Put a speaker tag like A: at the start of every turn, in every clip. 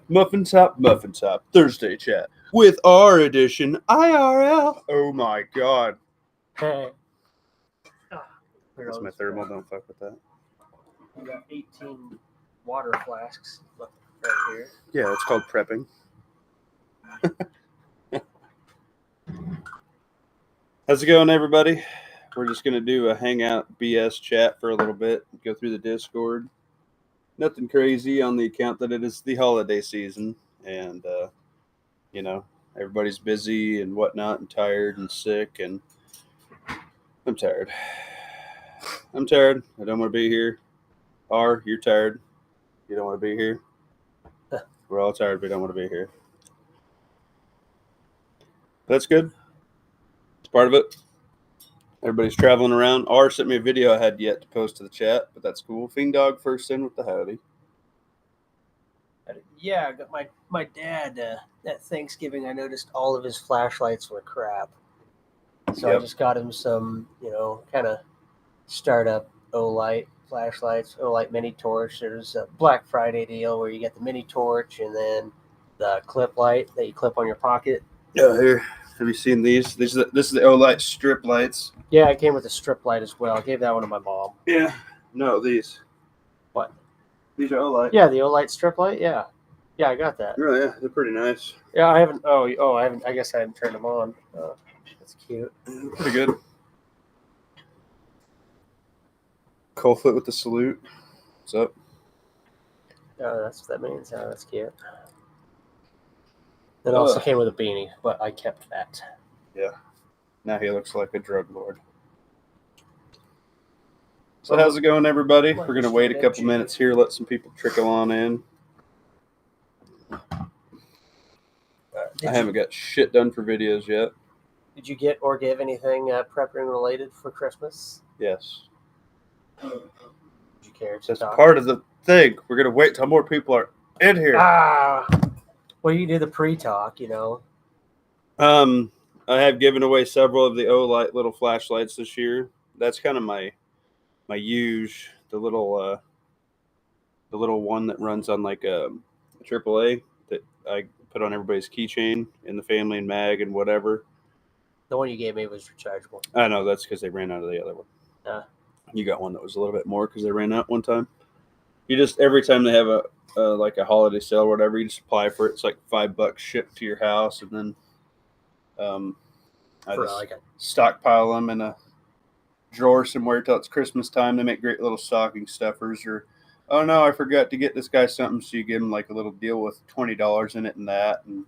A: Muffin Top, Thursday chat with our edition IRL. Oh my god.
B: Hey.
A: That's my thermal, don't fuck with that.
B: We got 18 water flasks left right here.
A: Yeah, it's called prepping. How's it going, everybody? We're just going to do a hangout BS chat for a little bit, go through the Discord. Nothing crazy on the account that it is the holiday season, and, everybody's busy and whatnot and tired and sick, and I'm tired. I don't want to be here. You're tired. You don't want to be here. We're all tired. We don't want to be here. That's good. It's part of it. Everybody's traveling around. R sent me a video I had yet to post to the chat, but that's cool. Fiend Dog first in with the howdy.
B: Yeah, I got my dad at Thanksgiving. I noticed all of his flashlights were crap, so I just got him some, kind of startup Olight flashlights, Olight mini torch. There's a Black Friday deal where you get the mini torch and then the clip light that you clip on your pocket.
A: Yeah, here. Have you seen these? This is the Olight strip lights.
B: Yeah, it came with a strip light as well. I gave that one to my mom.
A: Yeah. No, these.
B: What?
A: These are Olight.
B: Yeah, the Olight strip light. Yeah, I got that.
A: Really? Yeah, they're pretty nice.
B: Yeah, I haven't. Oh, I haven't. I guess I haven't turned them on. That's cute.
A: Pretty good. Coldfoot with the salute. What's up?
B: Oh, that's what that means. Oh, that's cute. It also came with a beanie, but I kept that.
A: Yeah. Now he looks like a drug lord. So how's it going, everybody? We're going to wait a couple minutes here, let some people trickle on in. I haven't got shit done for videos yet.
B: Did you get or give anything prepping related for Christmas?
A: Yes.
B: Did you care to
A: That's
B: talk?
A: part of the thing. We're going to wait till more people are in here.
B: Well, you do the pre-talk,
A: I have given away several of the Olight little flashlights this year. That's kind of my use, the little one that runs on like a AAA that I put on everybody's keychain in the family and mag and whatever.
B: The one you gave me was rechargeable.
A: I know, that's because they ran out of the other one. You got one that was a little bit more because they ran out one time. You just, every time they have a holiday sale or whatever, you just apply for it. It's like $5 shipped to your house, and then I just stockpile them in a drawer somewhere till it's Christmas time. They make great little stocking stuffers. Or, oh no, I forgot to get this guy something, so you give him like a little deal with $20 in it and that, and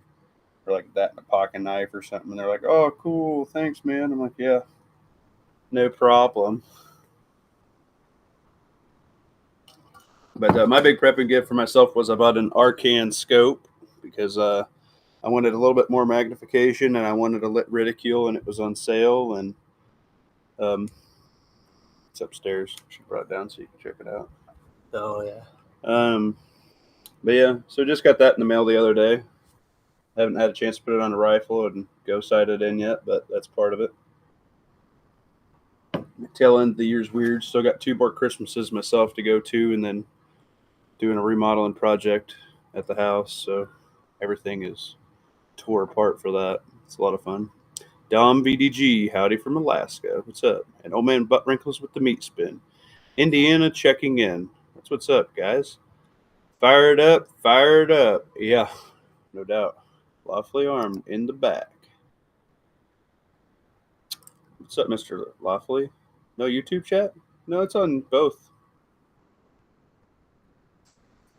A: or like that and a pocket knife or something. And they're like, oh, cool, thanks, man. I'm like, yeah, no problem. But my big prepping gift for myself was I bought an Arcan scope because I wanted a little bit more magnification and I wanted a lit reticule, and it was on sale. And it's upstairs. She brought it down so you can check it out.
B: Oh, yeah.
A: But yeah, so just got that in the mail the other day. I haven't had a chance to put it on a rifle and go sight it in yet, but that's part of it. Tail end of the year's weird. Still got 2 more Christmases myself to go to, and then doing a remodeling project at the house, so everything is tore apart for that. It's a lot of fun. Dom VDG, howdy from Alaska. What's up? And old man Butt Wrinkles with the meat spin. Indiana checking in. That's what's up, guys. Fired up. Yeah, no doubt. Lawfully armed in the back. What's up, Mr. Lawfully? No YouTube chat? No, it's on both.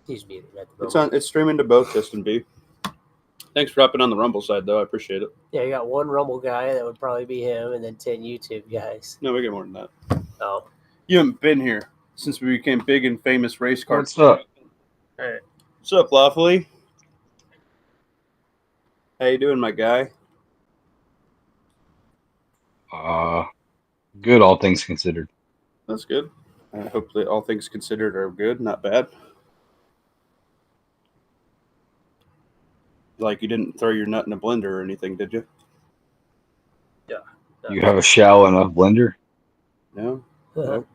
B: He's muted at the moment.
A: It's streaming to both, Justin B. Thanks for hopping on the Rumble side, though. I appreciate it.
B: Yeah, you got one Rumble guy that would probably be him, and then 10 YouTube guys.
A: No, we get more than that.
B: Oh.
A: You haven't been here since we became big and famous race cars.
C: What's up?
B: All right.
A: What's up, Lawfully? How you doing, my guy?
C: Good, all things considered.
A: That's good. Hopefully all things considered are good, not bad. Like you didn't throw your nut in a blender or anything, did you?
B: Yeah.
C: You have a shell and a blender?
A: No? Nope.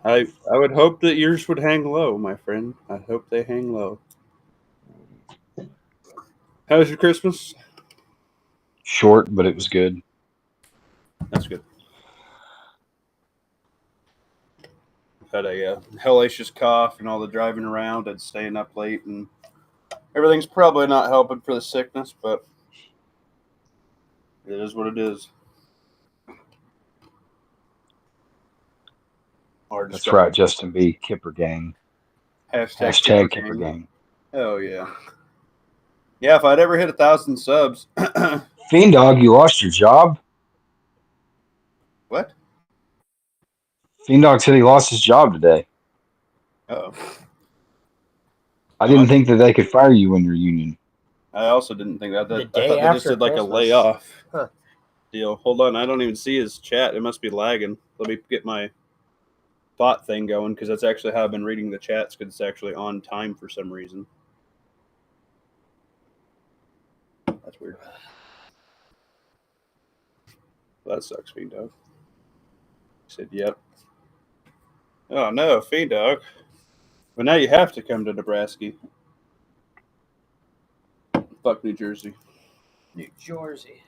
A: I would hope that yours would hang low, my friend. I hope they hang low. How was your Christmas?
C: Short, but it was good.
A: That's good. Had a hellacious cough and all the driving around and staying up late, and everything's probably not helping for the sickness, but it is what it is. Or just
C: That's right, Justin B. Kipper Gang.
A: hashtag
C: Kipper Gang.
A: Oh yeah. Yeah, if I'd ever hit 1,000 subs.
C: Fiend Dog, you lost your job?
A: What?
C: Fiend Dog said he lost his job today.
A: Oh.
C: I didn't think that they could fire you in your union.
A: I also didn't think that.
B: The
A: I
B: day
A: thought they just
B: after
A: did like a
B: Christmas.
A: layoff
B: Huh.
A: deal. Hold on, I don't even see his chat. It must be lagging. Let me get my bot thing going because that's actually how I've been reading the chats because it's actually on time for some reason. That's weird. That sucks, Fiend Dog. He said, "Yep." Oh no, Fiend Dog. But now you have to come to Nebraska. Fuck New Jersey.
B: New Jersey.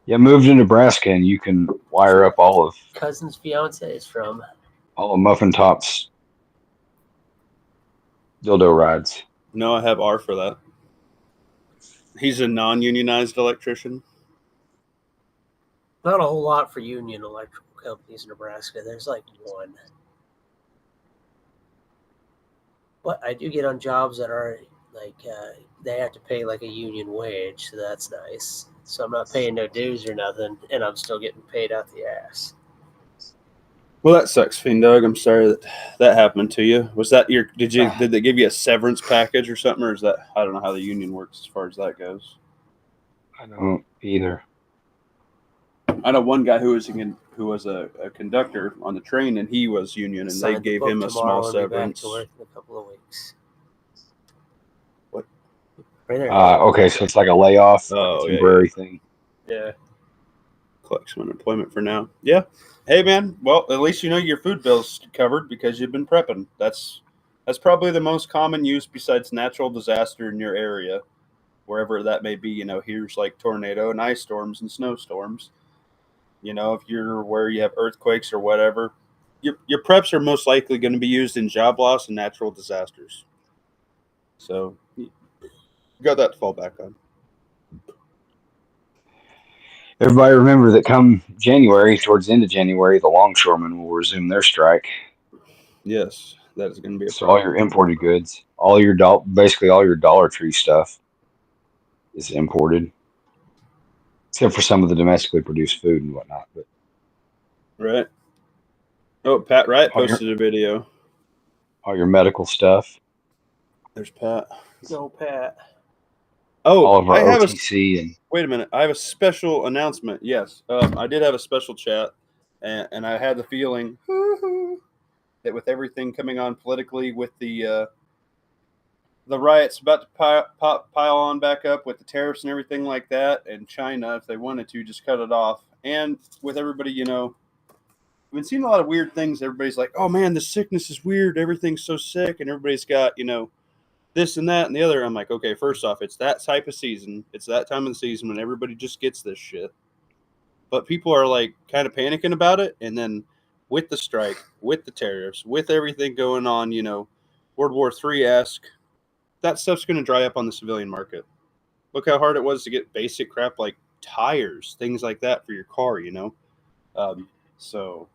C: Yeah, move to Nebraska and you can wire up all
B: Cousin's fiance is from.
C: of Muffin Top's dildo rides.
A: No, I have R for that. He's a non-unionized electrician.
B: Not a whole lot for union electrical companies in Nebraska. There's like one. But I do get on jobs that are like they have to pay like a union wage, so that's nice. So I'm not paying no dues or nothing, and I'm still getting paid out the ass.
A: Well, that sucks, Fiend Dog. I'm sorry that happened to you. Was that your? Did they give you a severance package or something, or is that? I don't know how the union works as far as that goes.
C: I don't either.
A: I know one guy who was a conductor on the train, and he was union, and they gave him a small severance.
B: To work in a couple of weeks.
A: What?
B: Right there.
C: Okay, so it's like a layoff, like a temporary thing.
A: Yeah. Collect some unemployment for now. Yeah. Hey man, well at least you know your food bill's covered because you've been prepping. That's probably the most common use besides natural disaster in your area, wherever that may be. You know, here's like tornado and ice storms and snowstorms. You know, if you're where you have earthquakes or whatever, your preps are most likely going to be used in job loss and natural disasters. So you got that to fall back on.
C: Everybody remember that come January, towards the end of January, the longshoremen will resume their strike.
A: Yes, that is going to be a
C: So
A: problem.
C: all your imported goods, basically all your Dollar Tree stuff is imported, except for some of the domestically produced food and whatnot. But
A: Right. Oh, Pat Wright posted a video.
C: All your medical stuff.
A: There's Pat.
B: Go Pat.
A: Oh,
C: all of our
A: I have
C: OTC and
A: wait a minute. I have a special announcement. Yes, I did have a special chat, and I had the feeling that with everything coming on politically, with the riots about to pile on back up, with the tariffs and everything like that, and China, if they wanted to, just cut it off, and with everybody, you know, I've been seeing a lot of weird things. Everybody's like, "Oh man, the sickness is weird. Everything's so sick," and everybody's got, you know, this and that and the other. I'm like, okay, first off, it's that type of season. It's that time of the season when everybody just gets this shit. But people are like kind of panicking about it. And then with the strike, with the tariffs, with everything going on, you know, World War III-esque, that stuff's going to dry up on the civilian market. Look how hard it was to get basic crap like tires, things like that for your car, you know? So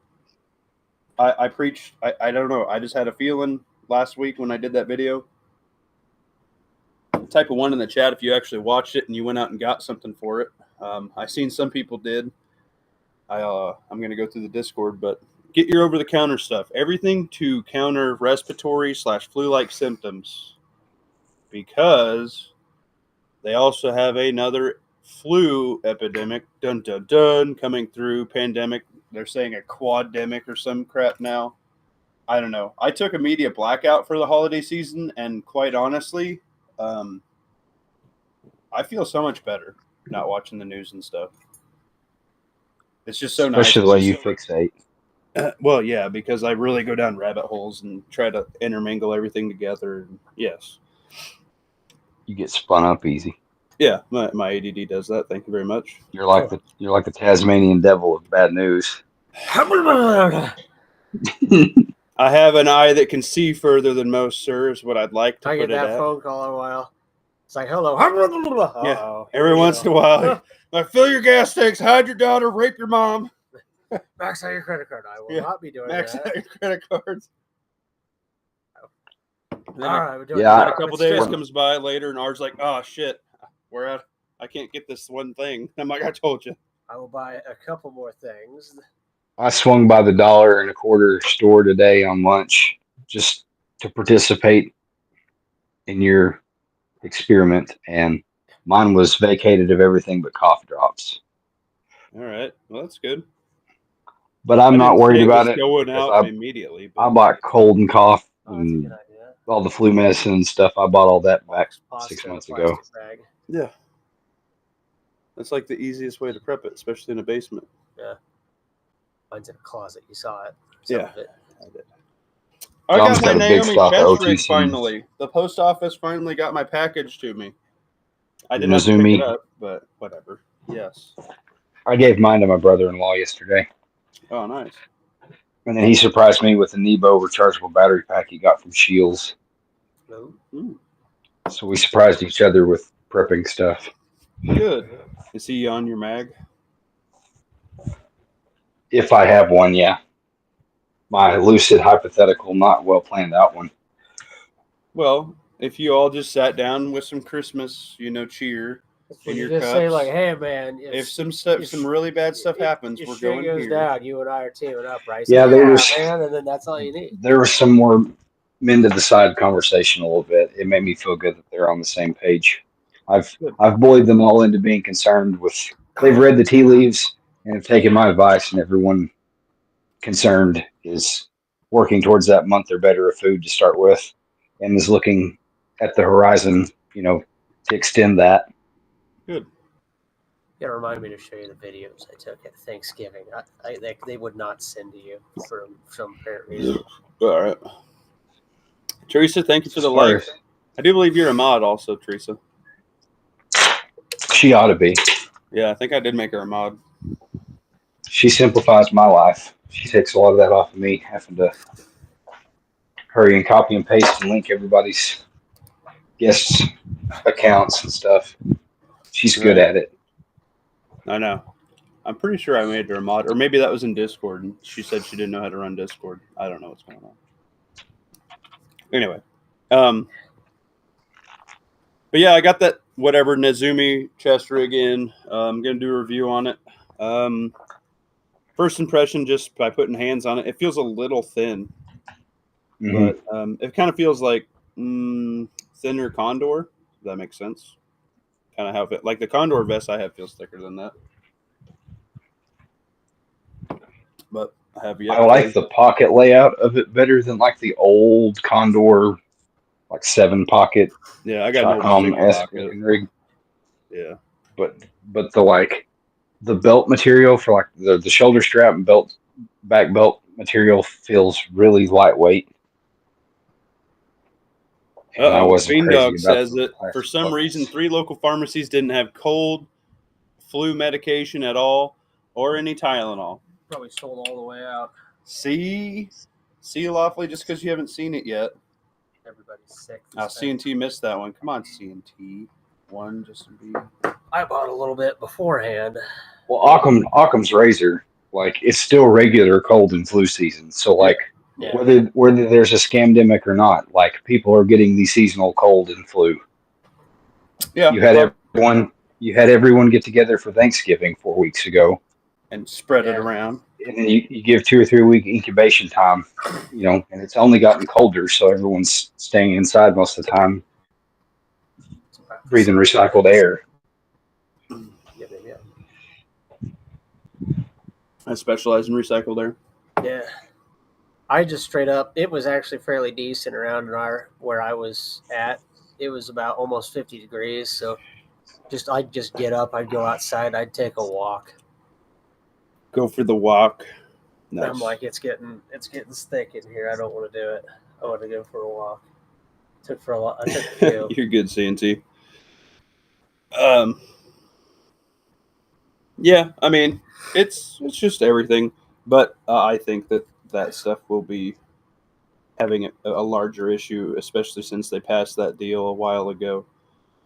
A: I preached, I don't know. I just had a feeling last week when I did that video. Type of one in the chat if you actually watched it and you went out and got something for it. I seen some people did. I'm going to go through the Discord, but get your over-the-counter stuff. Everything to counter respiratory/flu-like symptoms, because they also have another flu epidemic, dun dun dun, coming through. Pandemic. They're saying a quademic or some crap now. I don't know. I took a media blackout for the holiday season, and quite honestly, I feel so much better not watching the news and stuff. It's just so nice.
C: Especially the way you fixate.
A: Well, yeah, because I really go down rabbit holes and try to intermingle everything together. And yes.
C: You get spun up easy.
A: Yeah, my ADD does that. Thank you very much.
C: You're like the Tasmanian devil of bad news.
A: I have an eye that can see further than most, sir, is what I'd like to
B: I
A: put
B: get
A: it
B: that
A: at.
B: phone call in a while. It's like, hello.
A: Yeah, every once in a while. Like, fill your gas tanks, hide your daughter, rape your mom.
B: Max out your credit card. I will
A: Yeah,
B: not be doing
A: Max
B: that.
A: out your credit cards. And then
B: All right, we're doing
C: Yeah,
B: that.
A: a couple
B: But
A: days
B: still,
A: comes by later, and R's like, "Oh shit, we're out. I can't get this one thing." I'm like, "I told you."
B: I will buy a couple more things.
C: I swung by the $1.25 store today on lunch just to participate in your experiment, and mine was vacated of everything but cough drops.
A: All right, well that's good.
C: But I'm
A: I
C: not
A: didn't say
C: worried
A: it
C: about
A: was
C: it
A: going
C: because
A: out immediately,
C: I
A: but
C: bought cold and cough
B: Oh, that's a good
C: and
B: idea.
C: all the flu medicine and stuff. I bought all that back
B: Pasta
C: 6
B: in a
C: months ago.
B: plastic bag.
A: yeah, that's like the easiest way to prep it, especially in a basement.
B: Yeah. Mine's in a closet. You saw it.
A: Yeah.
B: Of it.
A: I did. I
C: John's
A: got my
C: got a big
A: Naomi
C: stock of
A: chest rig
C: OTCs.
A: finally. The post office finally got my package to me. I
C: The
A: didn't have to pick it
C: Nezumi.
A: up, but whatever. Yes.
C: I gave mine to my brother-in-law yesterday,
A: Oh, nice.
C: and then he surprised me with a Nebo rechargeable battery pack he got from Shields.
B: No.
C: So we surprised each other with prepping stuff.
A: Good. Is he on your mag?
C: If I have one, yeah. My lucid hypothetical, not well planned out one.
A: Well, if you all just sat down with some Christmas, cheer
B: When
A: in
B: you
A: your
B: just
A: cups.
B: say like, "Hey, man,
A: If some really bad stuff happens, we're
B: shit
A: going
B: goes
A: here.
B: down. You and I are teaming up, right?"
C: Yeah,
B: So,
C: there was-
B: man, and then that's all you need.
C: There was some more men to the side conversation a little bit. It made me feel good that they're on the same page. I've bullied them all into being concerned with. They've read the tea leaves and have taken my advice, and everyone concerned is working towards that month or better of food to start with, and is looking at the horizon, to extend that.
A: Good.
B: You gotta remind me to show you the videos I took at Thanksgiving. They would not send to you for some apparent reason.
A: All right. Teresa, thank you for the
C: As far
A: like. I do believe you're a mod also, Teresa.
C: She ought to be.
A: Yeah, I think I did make her a mod.
C: She simplifies my life. She takes a lot of that off of me, having to hurry and copy and paste and link everybody's guests' accounts and stuff. She's good
A: Right.
C: at it.
A: I know. I'm pretty sure I made her a mod, or maybe that was in Discord, and she said she didn't know how to run Discord. I don't know what's going on. Anyway, but yeah, I got that whatever Nezumi chest rig in. I'm gonna do a review on it. First impression, just by putting hands on it, it feels a little thin, but it kind of feels like thinner Condor. If that makes sense. Kind of how it like the Condor vest I have feels thicker than that. But I have yet.
C: I like the pocket layout of it better than like the old Condor, like 7-pocket.
A: Yeah, I got an old pocket.
C: Rig.
A: Yeah,
C: but the belt material for like the shoulder strap and back belt material feels really lightweight. And I wasn't
A: Bean
C: crazy
A: Dog
C: about
A: says
C: the
A: that for
C: plastic
A: some
C: buckles.
A: reason 3 local pharmacies didn't have cold flu medication at all or any Tylenol.
B: Probably sold all the way out.
A: See Lawfully, just because you haven't seen it yet.
B: Everybody's sick.
A: C&T missed that one. Come on, C&T. One just to be.
B: I bought a little bit beforehand.
C: Well, Occam's razor, like it's still regular cold and flu season. So like
B: Yeah.
C: whether there's a scamdemic or not, like people are getting the seasonal cold and flu.
A: Yeah,
C: You had everyone get together for Thanksgiving 4 weeks ago
A: and spread it around.
C: And then you give 2 or 3 week incubation time, and it's only gotten colder, so everyone's staying inside most of the time, breathing recycled air.
B: Yeah.
A: I specialize in recycled air.
B: Yeah. I just straight up, it was actually fairly decent around where I was at. It was about almost 50 degrees, so I'd just get up, I'd go outside, I'd take a walk.
A: Go for the walk. Nice.
B: I'm like, it's getting thick in here. I don't want to do it. I want to go for a walk. I took a few.
A: You're good, CNT. Yeah, I mean, it's just everything, but I think that stuff will be having a larger issue, especially since they passed that deal a while ago,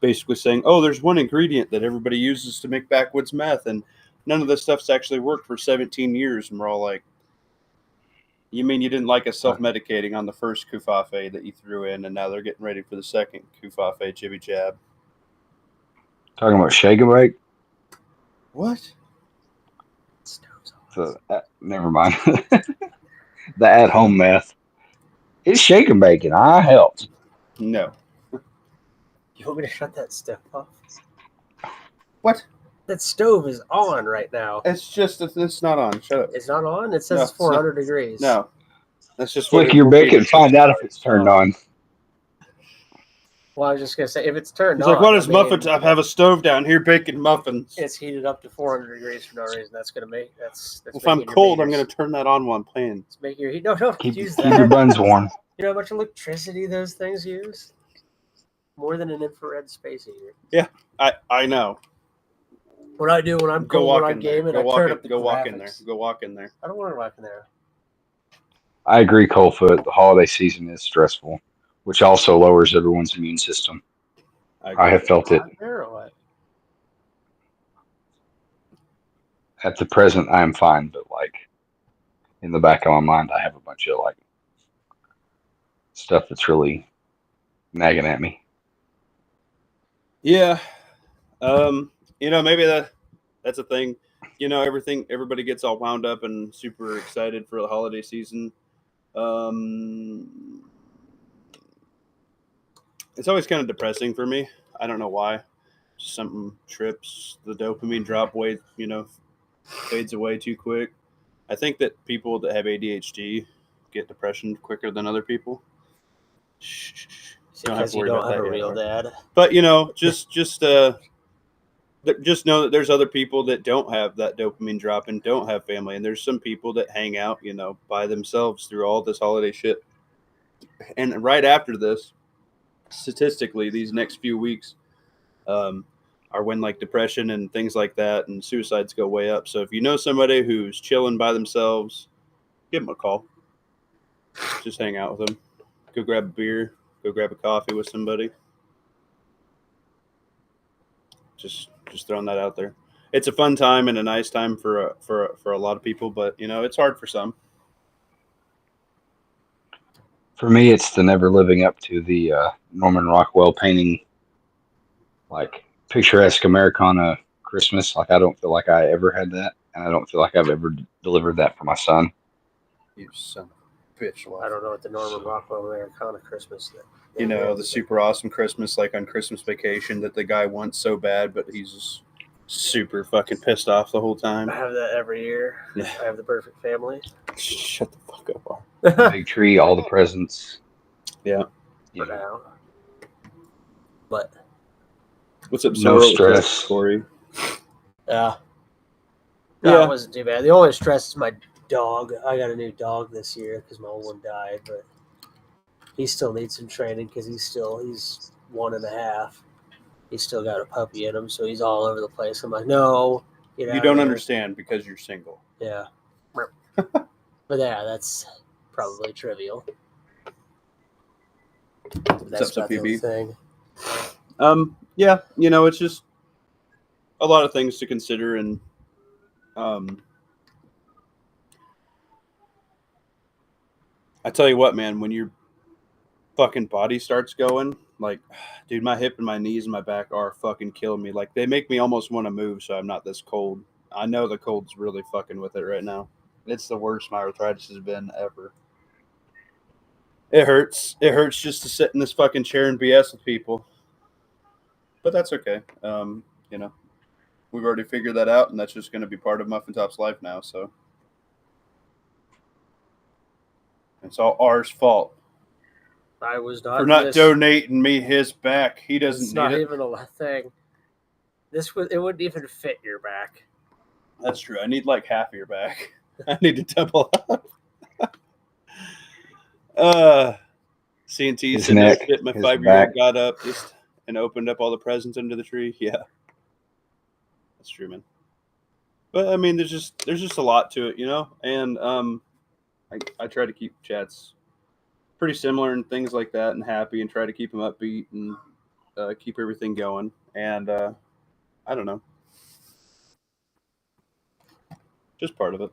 A: basically saying, "Oh, there's one ingredient that everybody uses to make backwoods meth, and none of this stuff's actually worked for 17 years." And we're all like, "You mean you didn't like us self-medicating on the first Kufafe that you threw in, and now they're getting ready for the second Kufafe jibby jab?"
C: Talking about shake and bake.
A: What?
C: So never mind. The at-home meth. It's shake and bacon. I helped.
A: No.
B: You want me to shut that stove off?
A: What?
B: That stove is on right now.
A: It's not on. Shut up.
B: It's not on? It says
A: No,
B: it's 400 degrees.
A: No. That's just
C: Flick
A: what
C: your
A: it will be
C: bacon.
A: to
C: Find out if
A: 60
C: it's turned
B: Oh.
C: on.
B: Well, I was just going to say, if it's turned
A: He's
B: on...
A: like, what is
B: I mean,
A: muffins? I have a stove down here baking muffins.
B: It's heated up to 400 degrees for no reason. That's going to make... That's
A: If I'm cold, I'm going to turn that on while I'm playing.
B: Let's make your heat... No, don't
C: Keep
B: use
C: your
B: that.
C: buns warm.
B: You know how much electricity those things use? More than an infrared space heater.
A: Yeah, I know.
B: What I do when I'm cold, when I'm gaming, I turn up the
A: Go walk in there.
B: graphics.
A: Go walk in there.
B: I don't want to walk in there.
C: I agree, Coldfoot. The holiday season is stressful, which also lowers everyone's immune system. I have felt it.
B: There or what?
C: At the present, I am fine, but like in the back of my mind, I have a bunch of like stuff that's really nagging at me.
A: Yeah. Maybe that's a thing. Everybody gets all wound up and super excited for the holiday season. It's always kind of depressing for me. I don't know why. Just something trips. The dopamine drop fades away too quick. I think that people that have ADHD get depression quicker than other people.
B: Because you don't have a real dad.
A: But just know that there's other people that don't have that dopamine drop and don't have family, and there's some people that hang out, by themselves through all this holiday shit. And right after this, statistically, these next few weeks are when like depression and things like that and suicides go way up. So if you know somebody who's chilling by themselves, give them a call. Just hang out with them. Go grab a beer. Go grab a coffee with somebody. Just throwing that out there. It's a fun time and a nice time for a lot of people, but it's hard for some.
C: For me, it's the never living up to the Norman Rockwell painting, like picturesque Americana Christmas. Like I don't feel like I ever had that, and I don't feel like I've ever delivered that for my son.
A: You son of a bitch!
B: I don't know what the Norman Rockwell Americana Christmas is.
A: The super awesome Christmas, like on Christmas Vacation, that the guy wants so bad, but he's just super fucking pissed off the whole time.
B: I have that every year.
A: Yeah.
B: I have the perfect family.
A: Shut the fuck up,
C: Big tree, all the presents.
A: Yeah.
B: For now. But
A: what's up,
C: No stress,
A: Corey?
B: Yeah.
A: Yeah.
B: It wasn't too bad. The only stress is my dog. I got a new dog this year because my old one died, but he still needs some training because he's 1.5. He's still got a puppy in him, so he's all over the place. I'm like, no.
A: You don't understand because you're single.
B: Yeah. But yeah, that's probably trivial. That's
A: up,
B: about the only thing.
A: Yeah, it's just a lot of things to consider, and I tell you what, man, when your fucking body starts going, like, dude, my hip and my knees and my back are fucking killing me. Like, they make me almost want to move so I'm not this cold. I know the cold's really fucking with it right now. It's the worst my arthritis has been ever. It hurts. It hurts just to sit in this fucking chair and BS with people. But that's okay. We've already figured that out, and that's just going to be part of Muffin Top's life now, so. It's all ours fault.
B: I was not
A: for not donating me his back. He doesn't
B: It's
A: need
B: not
A: it.
B: even a thing. It wouldn't even fit your back.
A: That's true. I need like half of your back. I need to double up. C&T
C: His
A: said no
C: neck,
A: shit. My
C: his
A: 5-year-old
C: back.
A: got up and opened up all the presents under the tree. Yeah, that's true, man. But I mean, there's just a lot to it, And I try to keep chats pretty similar and things like that, and happy, and try to keep them upbeat and keep everything going. And I don't know, just part of it.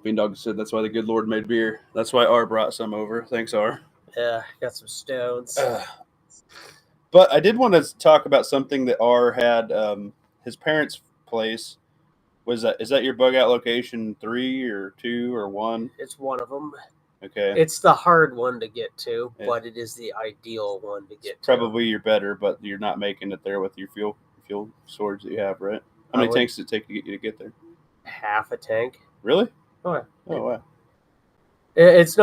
A: Beandog said that's why the good Lord made beer. That's why R brought some over. Thanks, R.
B: Yeah, got some stones.
A: But I did want to talk about something that R had. His parents' place is that your bug out location 3 or 2 or 1?
B: It's one of them.
A: Okay.
B: It's the hard one to get to,
A: Yeah.
B: but it is the ideal one to get to.
A: Probably you're better, but you're not making it there with your fuel swords that you have, right? How many tanks does it take to get you to get there?
B: Half a tank.
A: Really?
B: Oh, yeah.
A: Oh wow.
B: It's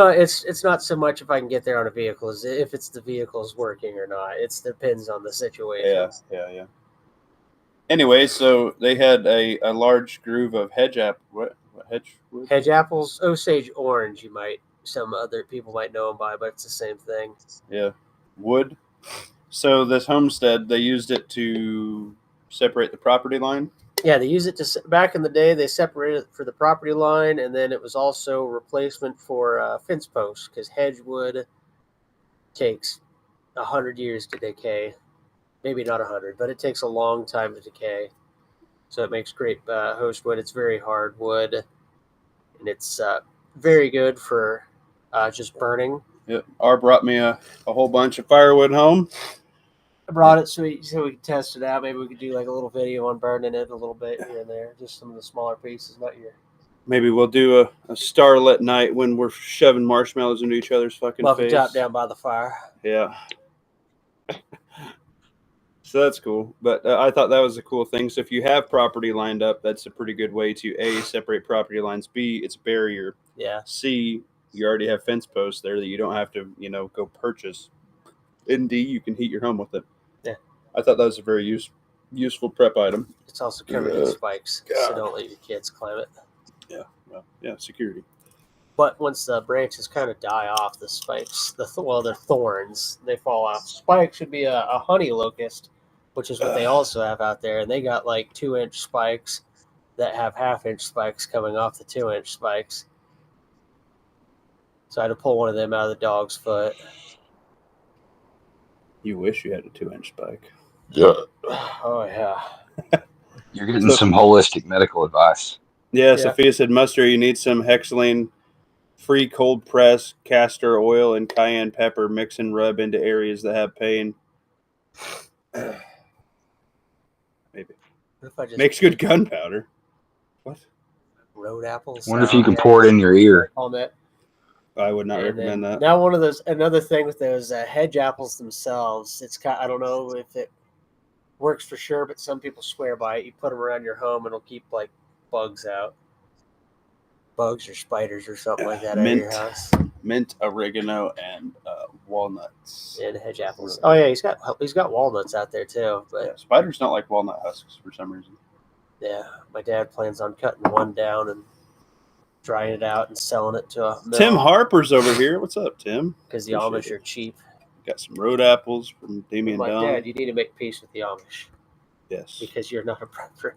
B: not so much if I can get there on a vehicle as if it's the vehicle's working or not. It depends on the situation.
A: Yeah. Anyway, so they had a large groove of hedge apple. What hedge? Wood?
B: Hedge apples, Osage orange. Some other people might know them by, but it's the same thing.
A: Yeah, wood. So this homestead, they used it to separate the property line.
B: Yeah, they use it to back in the day. They separated it for the property line, and then it was also a replacement for fence posts because hedge wood takes 100 years to decay. Maybe not 100, but it takes a long time to decay. So it makes great host wood. It's very hard wood, and it's very good for just burning.
A: Yep. R brought me a whole bunch of firewood home.
B: I brought it so we could test it out. Maybe we could do like a little video on burning it a little bit here and there. Just some of the smaller pieces, not your.
A: Maybe we'll do a starlit night when we're shoving marshmallows into each other's fucking face.
B: Top down by the fire.
A: Yeah. So that's cool. But I thought that was a cool thing. So if you have property lined up, that's a pretty good way to A, separate property lines. B, it's a barrier.
B: Yeah.
A: C, you already have fence posts there that you don't have to, go purchase. And D, you can heat your home with it.
B: Yeah.
A: I thought that was a very useful prep item.
B: It's also covered in spikes, so don't let your kids climb it.
A: Yeah. Well, yeah, security.
B: But once the branches kind of die off, the spikes, they're thorns, they fall off. Spike should be a honey locust, which is what they also have out there. And they got like 2-inch spikes that have 1/2-inch spikes coming off the 2-inch spikes. So I had to pull one of them out of the dog's foot.
A: You wish you had a 2-inch spike.
C: Yeah.
B: Oh, yeah.
C: You're getting some holistic medical advice.
A: Yeah, Sophia said, Muster, you need some Hexaline free cold press castor oil and cayenne pepper. Mix and rub into areas that have pain. Maybe.
B: What if I just
A: makes good gunpowder. What?
B: Road apples?
C: Wonder if you can pour it in your ear.
B: On that.
A: I would not recommend that.
B: Now, another thing with those hedge apples themselves, I don't know if it works for sure, but some people swear by it. You put them around your home, and it'll keep like bugs out. Bugs or spiders or something like that out of your house.
A: Mint, oregano, and walnuts.
B: And hedge apples. Oh yeah, he's got walnuts out there too. But
A: yeah, spiders don't like walnut husks for some reason.
B: Yeah, my dad plans on cutting one down and drying it out and selling it to a mill.
A: Tim Harper's over here. What's up, Tim?
B: Because the Amish are cheap.
A: Got some road apples from Damien Down.
B: Dad, you need to make peace with the Amish.
A: Yes.
B: Because you're not a prepper.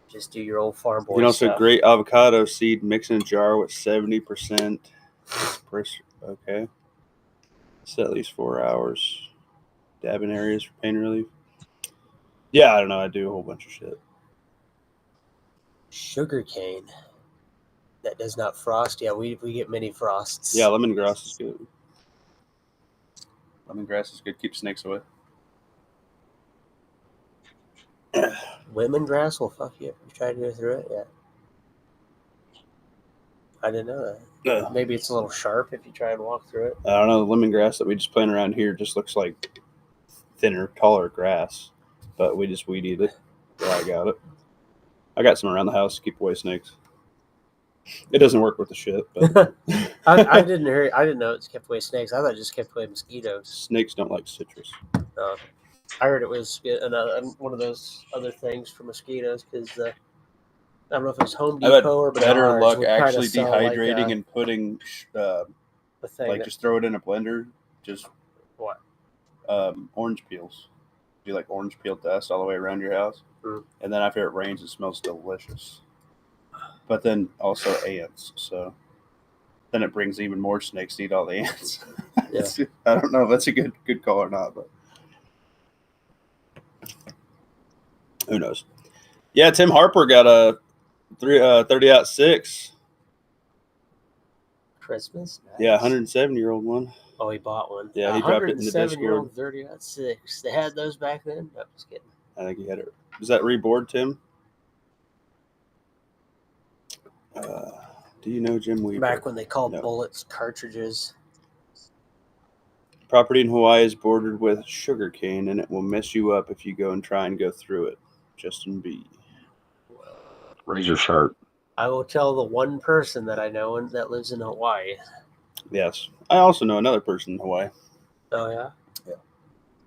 B: Just do your old farm boy
A: You can also
B: stuff.
A: grate avocado seed, mix in a jar with 70%. Okay. Set at least 4 hours. Dab in areas for pain relief. Yeah, I don't know. I do a whole bunch of shit.
B: Sugar cane that does not frost. Yeah, we get many frosts.
A: Yeah, lemongrass is good. Lemongrass is good. Keep snakes away.
B: Lemongrass will fuck you. You tried to go through it? Yeah. I didn't know that. Maybe it's a little sharp if you try and walk through it.
A: I don't know. The lemongrass that we just plant around here just looks like thinner, taller grass. But we just weed eat it. Yeah, I got it. I got some around the house to keep away snakes. It doesn't work with the shit. But
B: I didn't know it kept away snakes. I thought it just kept away mosquitoes.
A: Snakes don't like citrus.
B: I heard it was one of those other things for mosquitoes because I don't know if it was Home
A: I've had
B: Depot or
A: better
B: Menards
A: luck
B: would
A: actually
B: sell
A: dehydrating and putting
B: the thing
A: just throw it in a blender. Just
B: what?
A: Orange peels. Do like orange peel dust all the way around your house, and then after it rains, it smells delicious. But then also ants, so then it brings even more snakes to eat all the ants.
B: Yeah.
A: I don't know if that's a good call or not, but who knows? Yeah, Tim Harper got a 30-06.
B: Christmas? Nice.
A: Yeah, 107-year-old one.
B: Oh, he bought one.
A: Yeah, he dropped it in the Discord.
B: 30-06. They had those back then? No, just kidding.
A: I think he had it. Is that reboard, Tim? Do you know Jim Weaver?
B: Back when they called bullets cartridges.
A: Property in Hawaii is bordered with sugarcane, and it will mess you up if you go and try and go through it. Justin B.
C: Razor sharp.
B: I will tell the one person that I know that lives in Hawaii.
A: Yes. I also know another person in Hawaii.
B: Oh, yeah?
A: Yeah.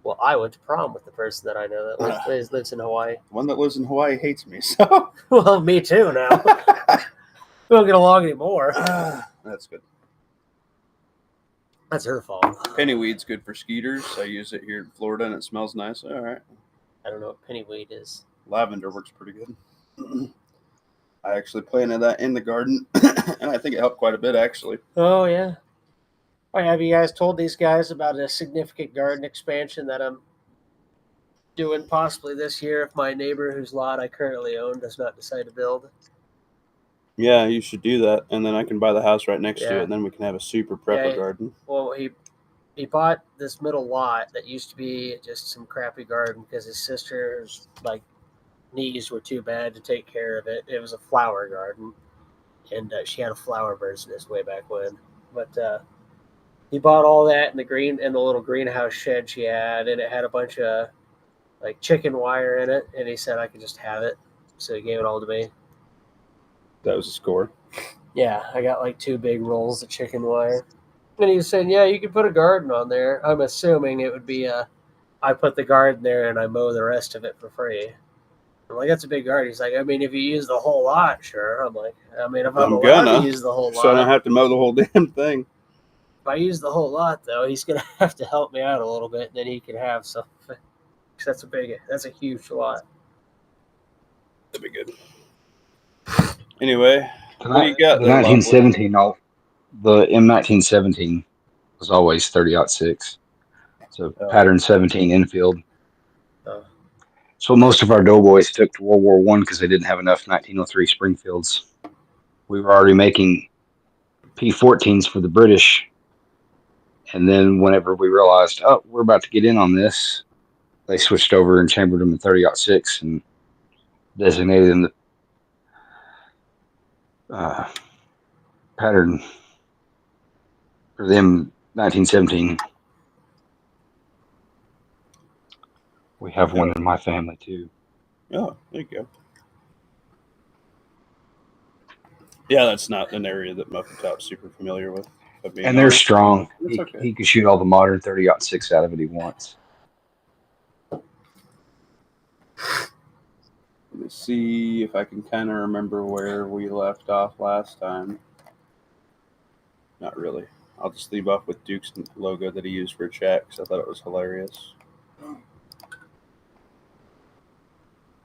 B: Well, I went to prom with the person that I know that lives in Hawaii.
A: One that lives in Hawaii hates me, so.
B: Well, me too now. We don't get along anymore.
A: That's good.
B: That's her fault.
A: Pennyweed's good for skeeters. I use it here in Florida, and it smells nice. All right.
B: I don't know what pennyweed is.
A: Lavender works pretty good. I actually planted that in the garden, and I think it helped quite a bit, actually.
B: Oh, yeah. Have you guys told these guys about a significant garden expansion that I'm doing possibly this year if my neighbor whose lot I currently own does not decide to build?
A: Yeah, you should do that, and then I can buy the house right next to it, and then we can have a super prepper garden.
B: Well, he bought this middle lot that used to be just some crappy garden because his sister's knees were too bad to take care of it. It was a flower garden, and she had a flower business way back when. But he bought all that in the little greenhouse shed she had, and it had a bunch of chicken wire in it, and he said I could just have it, so he gave it all to me.
A: That was a score.
B: Yeah, I got 2 big rolls of chicken wire. And he was saying, yeah, you could put a garden on there. I'm assuming it would be I put the garden there and I mow the rest of it for free. I'm like, that's a big garden. He's like, I mean, if you use the whole lot, sure. I'm like, I mean, if I'm allowed to use the whole lot.
A: So I don't have to mow the whole damn thing.
B: If I use the whole lot, though, he's going to have to help me out a little bit, and then he can have some. That's a huge lot.
A: That'd be good. Anyway, what do you got
C: the
A: there,
C: 1917, the M1917 was always 30-06. So pattern 17 infield. So most of our doughboys took to World War I because they didn't have enough 1903 Springfields. We were already making P14s for the British. And then whenever we realized, we're about to get in on this, they switched over and chambered them in 30-06 and designated them the pattern for them 1917. We have one in my family too.
A: Oh, there you go. Yeah, that's not an area that Muffin Top's super familiar with.
C: And they're strong. He can shoot all the modern 30-06 out of it he wants.
A: Let me see if I can kind of remember where we left off last time. Not really. I'll just leave off with Duke's logo that he used for chat because I thought it was hilarious.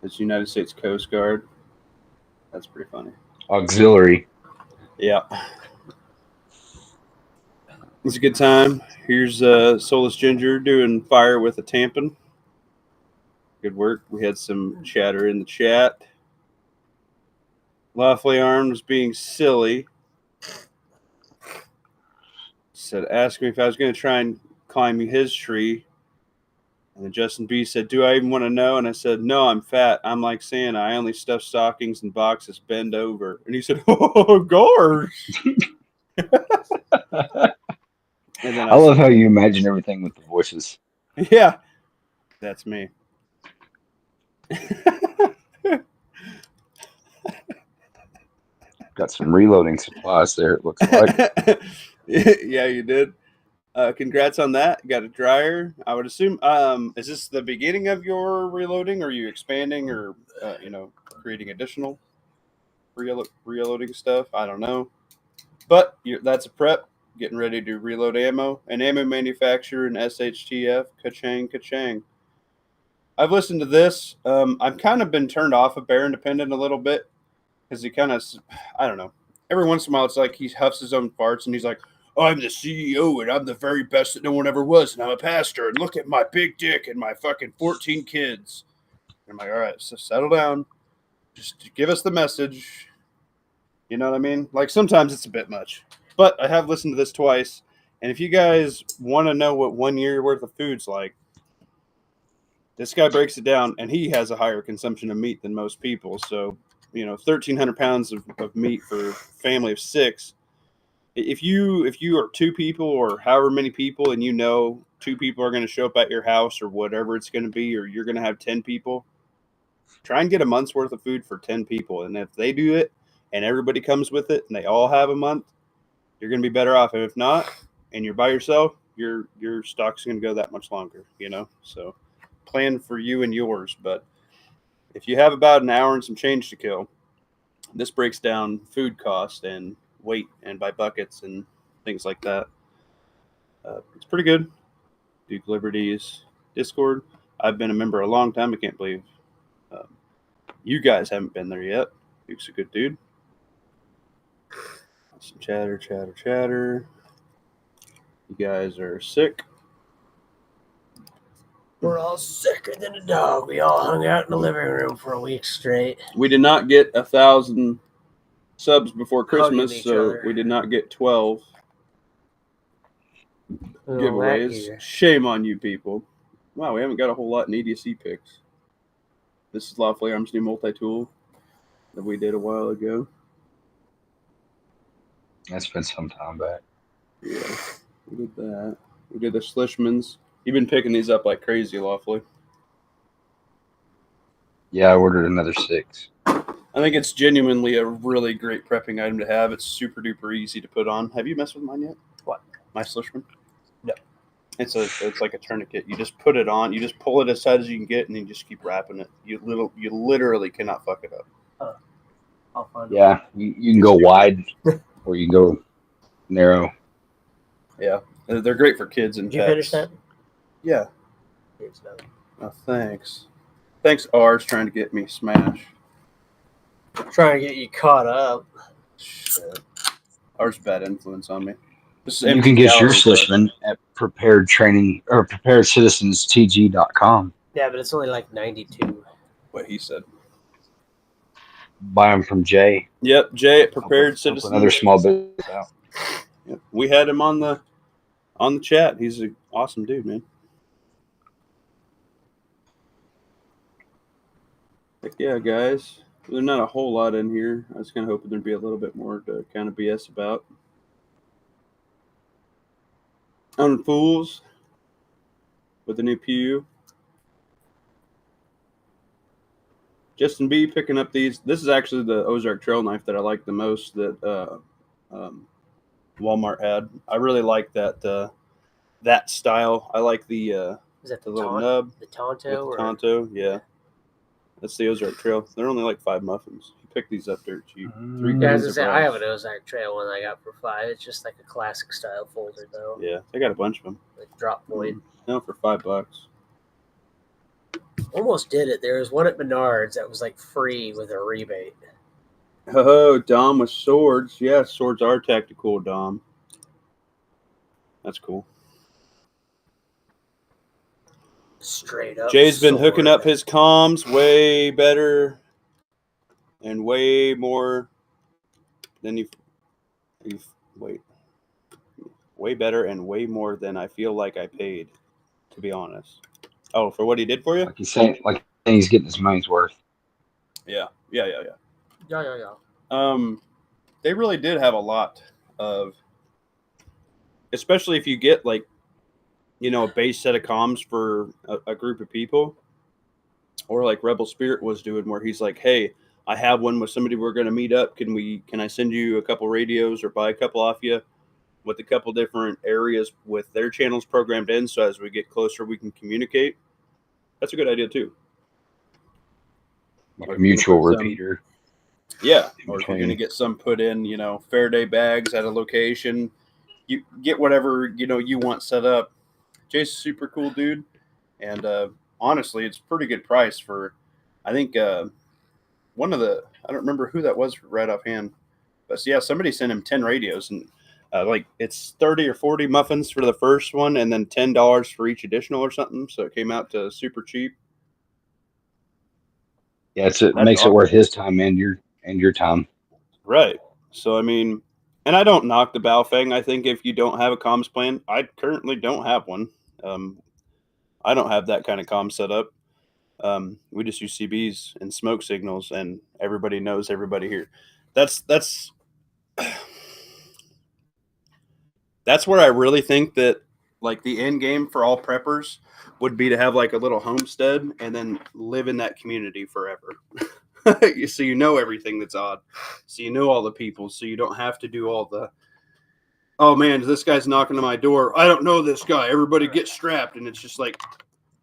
A: It's United States Coast Guard. That's pretty funny.
C: Auxiliary.
A: Yeah. It's a good time. Here's Soulless Ginger doing fire with a tampon. Good work. We had some chatter in the chat. Lawfully Armed was being silly. Said, ask me if I was going to try and climb his tree. And then Justin B said, do I even want to know? And I said, no, I'm fat. I'm like Santa. I only stuff stockings and boxes bend over. And he said, oh, gosh. And then
C: I love how you imagine everything with the voices.
A: Yeah, that's me.
C: Got some reloading supplies there, it looks like.
A: Yeah, you did. Congrats on that. Got a dryer. I would assume. Is this the beginning of your reloading? Or are you expanding or creating additional reloading stuff? I don't know. But that's a prep. Getting ready to reload ammo. An ammo manufacturer in SHTF. Ka-chang, ka-chang. I've listened to this. I've kind of been turned off of Bear Independent a little bit because he kind of, I don't know. Every once in a while, it's like he huffs his own farts and he's like, oh, I'm the CEO and I'm the very best that no one ever was. And I'm a pastor. And look at my big dick and my fucking 14 kids. And I'm like, all right, so settle down. Just give us the message. You know what I mean? Like sometimes it's a bit much. But I have listened to this twice. And if you guys want to know what 1 year worth of food's like, this guy breaks it down, and he has a higher consumption of meat than most people. So, 1,300 pounds of meat for a family of 6. If you are 2 people or however many people, and 2 people are going to show up at your house or whatever it's going to be, or you're going to have 10 people, try and get a month's worth of food for 10 people. And if they do it and everybody comes with it and they all have a month, you're going to be better off. And if not, and you're by yourself, your stock's going to go that much longer, So plan for you and yours. But if you have about an hour and some change to kill, this breaks down food cost and weight and by buckets and things like that. It's pretty good. Duke Liberty's Discord. I've been a member a long time. I can't believe you guys haven't been there yet. Duke's a good dude. Some chatter. You guys are sick.
B: We're all sicker than a dog. We all hung out in the living room for a week straight.
A: We did not get 1,000 subs before Christmas, so we did not get 12 giveaways. Shame on you people. Wow, we haven't got a whole lot in EDC picks. This is Lawfully Arms' new multi-tool that we did a while ago.
C: That's been some time back.
A: Yeah, we did that. We did the Schlishmans. You've been picking these up like crazy, Lawfully.
C: Yeah, I ordered another 6.
A: I think it's genuinely a really great prepping item to have. It's super duper easy to put on. Have you messed with mine yet?
B: What?
A: My Schlishman?
B: No.
A: It's like a tourniquet. You just put it on. You just pull it as tight as you can get, and then you just keep wrapping it. You literally cannot fuck it up.
B: I'll find
C: Yeah, you can go wide or you can go narrow.
A: Yeah, they're great for kids and
B: pets. Did you finish that?
A: Yeah.
B: It's done.
A: Oh, thanks. Thanks, R's trying to get me smashed.
B: Trying to get you caught up.
A: Shit. R's bad influence on me.
C: You can get your Schlishman at preparedcitizenstg.com.
B: Yeah, but it's only like 92.
A: What he said.
C: Buy them from Jay.
A: Yep, Jay at Prepared Citizens.
C: Another small business out.
A: Yep. We had him on the chat. He's an awesome dude, man. Heck yeah, guys. There's not a whole lot in here. I was kind of hoping there'd be a little bit more to kind of BS about. On Fools with the new PU. Justin B picking up these. This is actually the Ozark trail knife that I like the most that Walmart had. I really like that style. I like the
B: is that the
A: little nub.
B: The Tonto?
A: Tonto, yeah. That's the Ozark Trail. They're only like 5 muffins. You pick these up dirt cheap.
B: Yeah, I have an Ozark Trail one I got for 5. It's just like a classic style folder, though.
A: Yeah, they got a bunch of them.
B: Like drop point.
A: No, for $5.
B: Almost did it. There was one at Menards that was like free with a rebate.
A: Oh, Dom with swords. Yeah, swords are tactical, Dom. That's cool.
B: Straight up.
A: Jay's been hooking up his comms way better and way more than way better and way more than I feel like I paid, to be honest. Oh, for what he did for you?
C: Like he's getting his money's worth.
A: Yeah.
B: Yeah.
A: They really did have a lot of, especially if you get like, a base set of comms for a group of people, or like Rebel Spirit was doing, where he's like, hey, I have one with somebody we're going to meet up. Can I send you a couple radios or buy a couple off you? with a couple different areas with their channels programmed in, so as we get closer, we can communicate. That's a good idea too.
C: Like a mutual repeater.
A: Yeah, or if you're going to get some put in, Faraday bags at a location, you get whatever you want set up. Jay's a super cool dude, and honestly, it's a pretty good price for. I think one of the I don't remember who that was right offhand, but yeah, somebody sent him 10 radios, and it's 30 or 40 muffins for the first one, and then $10 for each additional or something. So it came out to super cheap.
C: Yeah, it makes it worth his time and your time.
A: Right. So I mean, and I don't knock the Baofeng. I think if you don't have a comms plan, I currently don't have one. I don't have that kind of comm set up. We just use CBs and smoke signals, and everybody knows everybody here. That's where I really think that like the end game for all preppers would be to have like a little homestead and then live in that community forever. So you know everything that's odd. So you know all the people. So you don't have to do all the, oh man, this guy's knocking on my door. I don't know this guy. Everybody get strapped. And it's just like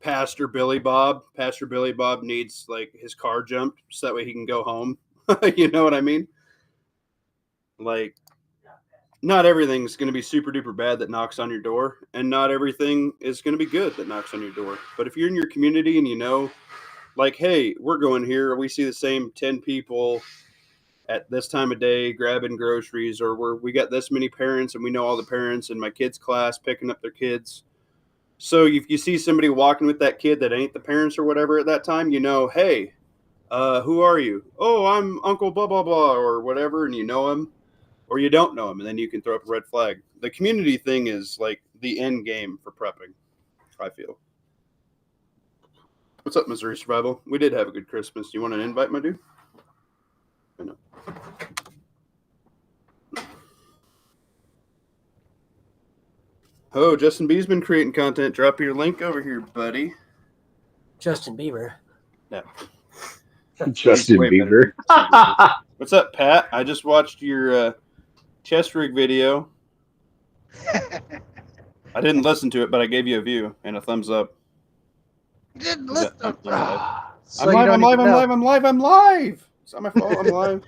A: Pastor Billy Bob. Pastor Billy Bob needs like his car jumped so that way he can go home. You know what I mean? Like, not everything's going to be super duper bad that knocks on your door, and not everything is going to be good that knocks on your door. But if you're in your community and you know, like, hey, we're going here, we see the same 10 people at this time of day grabbing groceries, or we got this many parents and we know all the parents in my kids' class picking up their kids. So if you see somebody walking with that kid that ain't the parents or whatever at that time, you know, hey, who are you? Oh, I'm Uncle blah, blah, blah, or whatever, and you know him. Or you don't know him, and then you can throw up a red flag. The community thing is like the end game for prepping, I feel. What's up, Missouri Survival? We did have a good Christmas. Do you want an invite, my dude? I know. Oh, Justin B's been creating content. Drop your link over here, buddy.
B: Justin Bieber.
A: No.
C: Justin Bieber.
A: What's up, Pat? I just watched your chest rig video. I didn't listen to it, but I gave you a view and a thumbs up.
D: You didn't listen.
A: I'm live. It's not my fault. I'm live.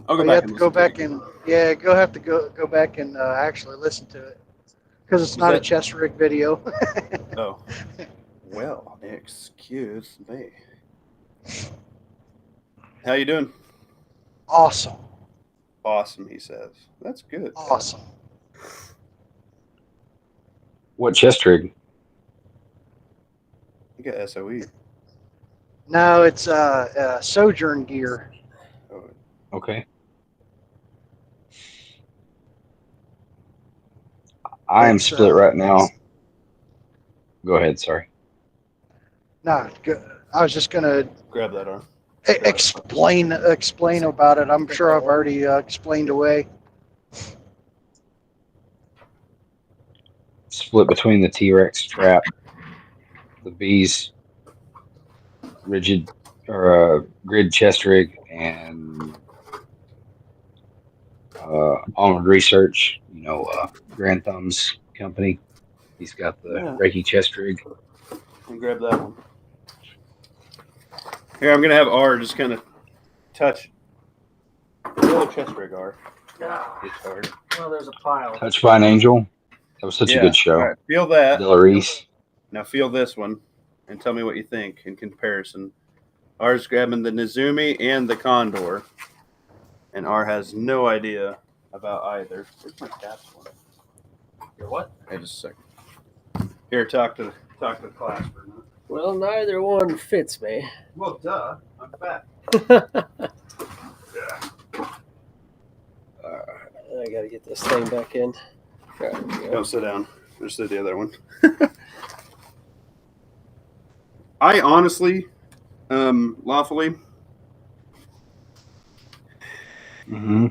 A: I'll go back.
D: Go back and actually listen to it because it's not a chest rig video.
A: Oh, well, excuse me. How you doing?
D: Awesome.
A: Awesome, he says. That's good.
D: Awesome.
C: What chest rig?
A: You got SOE.
D: No, it's Sojourn gear.
A: Oh,
C: Okay. I am split right now. Go ahead, sorry.
D: No, I was just gonna
A: grab that arm.
D: explain about it. I'm sure I've already explained away.
C: Split between the T-Rex trap, the B's rigid or grid chest rig, and Onward Research. Grand Thumb's company. He's got the Reiki chest rig.
A: I'll grab that one. Here, I'm gonna have R just kind of touch the little chest rig. R. It's hard.
B: Well, there's a pile.
C: Touched by an Angel. That was such a good show.
A: All right, feel that.
C: Delarise.
A: Now feel this one, and tell me what you think in comparison. R's grabbing the Nizumi and the Condor, and R has no idea about either. Where's my caps one?
B: Your what?
A: Hey, just a second. Here, talk to the class for a minute.
B: Well, neither one fits me.
A: Well, duh. I'm fat.
B: I gotta get this thing back in. There we go.
A: Don't sit down. Just do the other one. I honestly, lawfully.
C: Mm-hmm.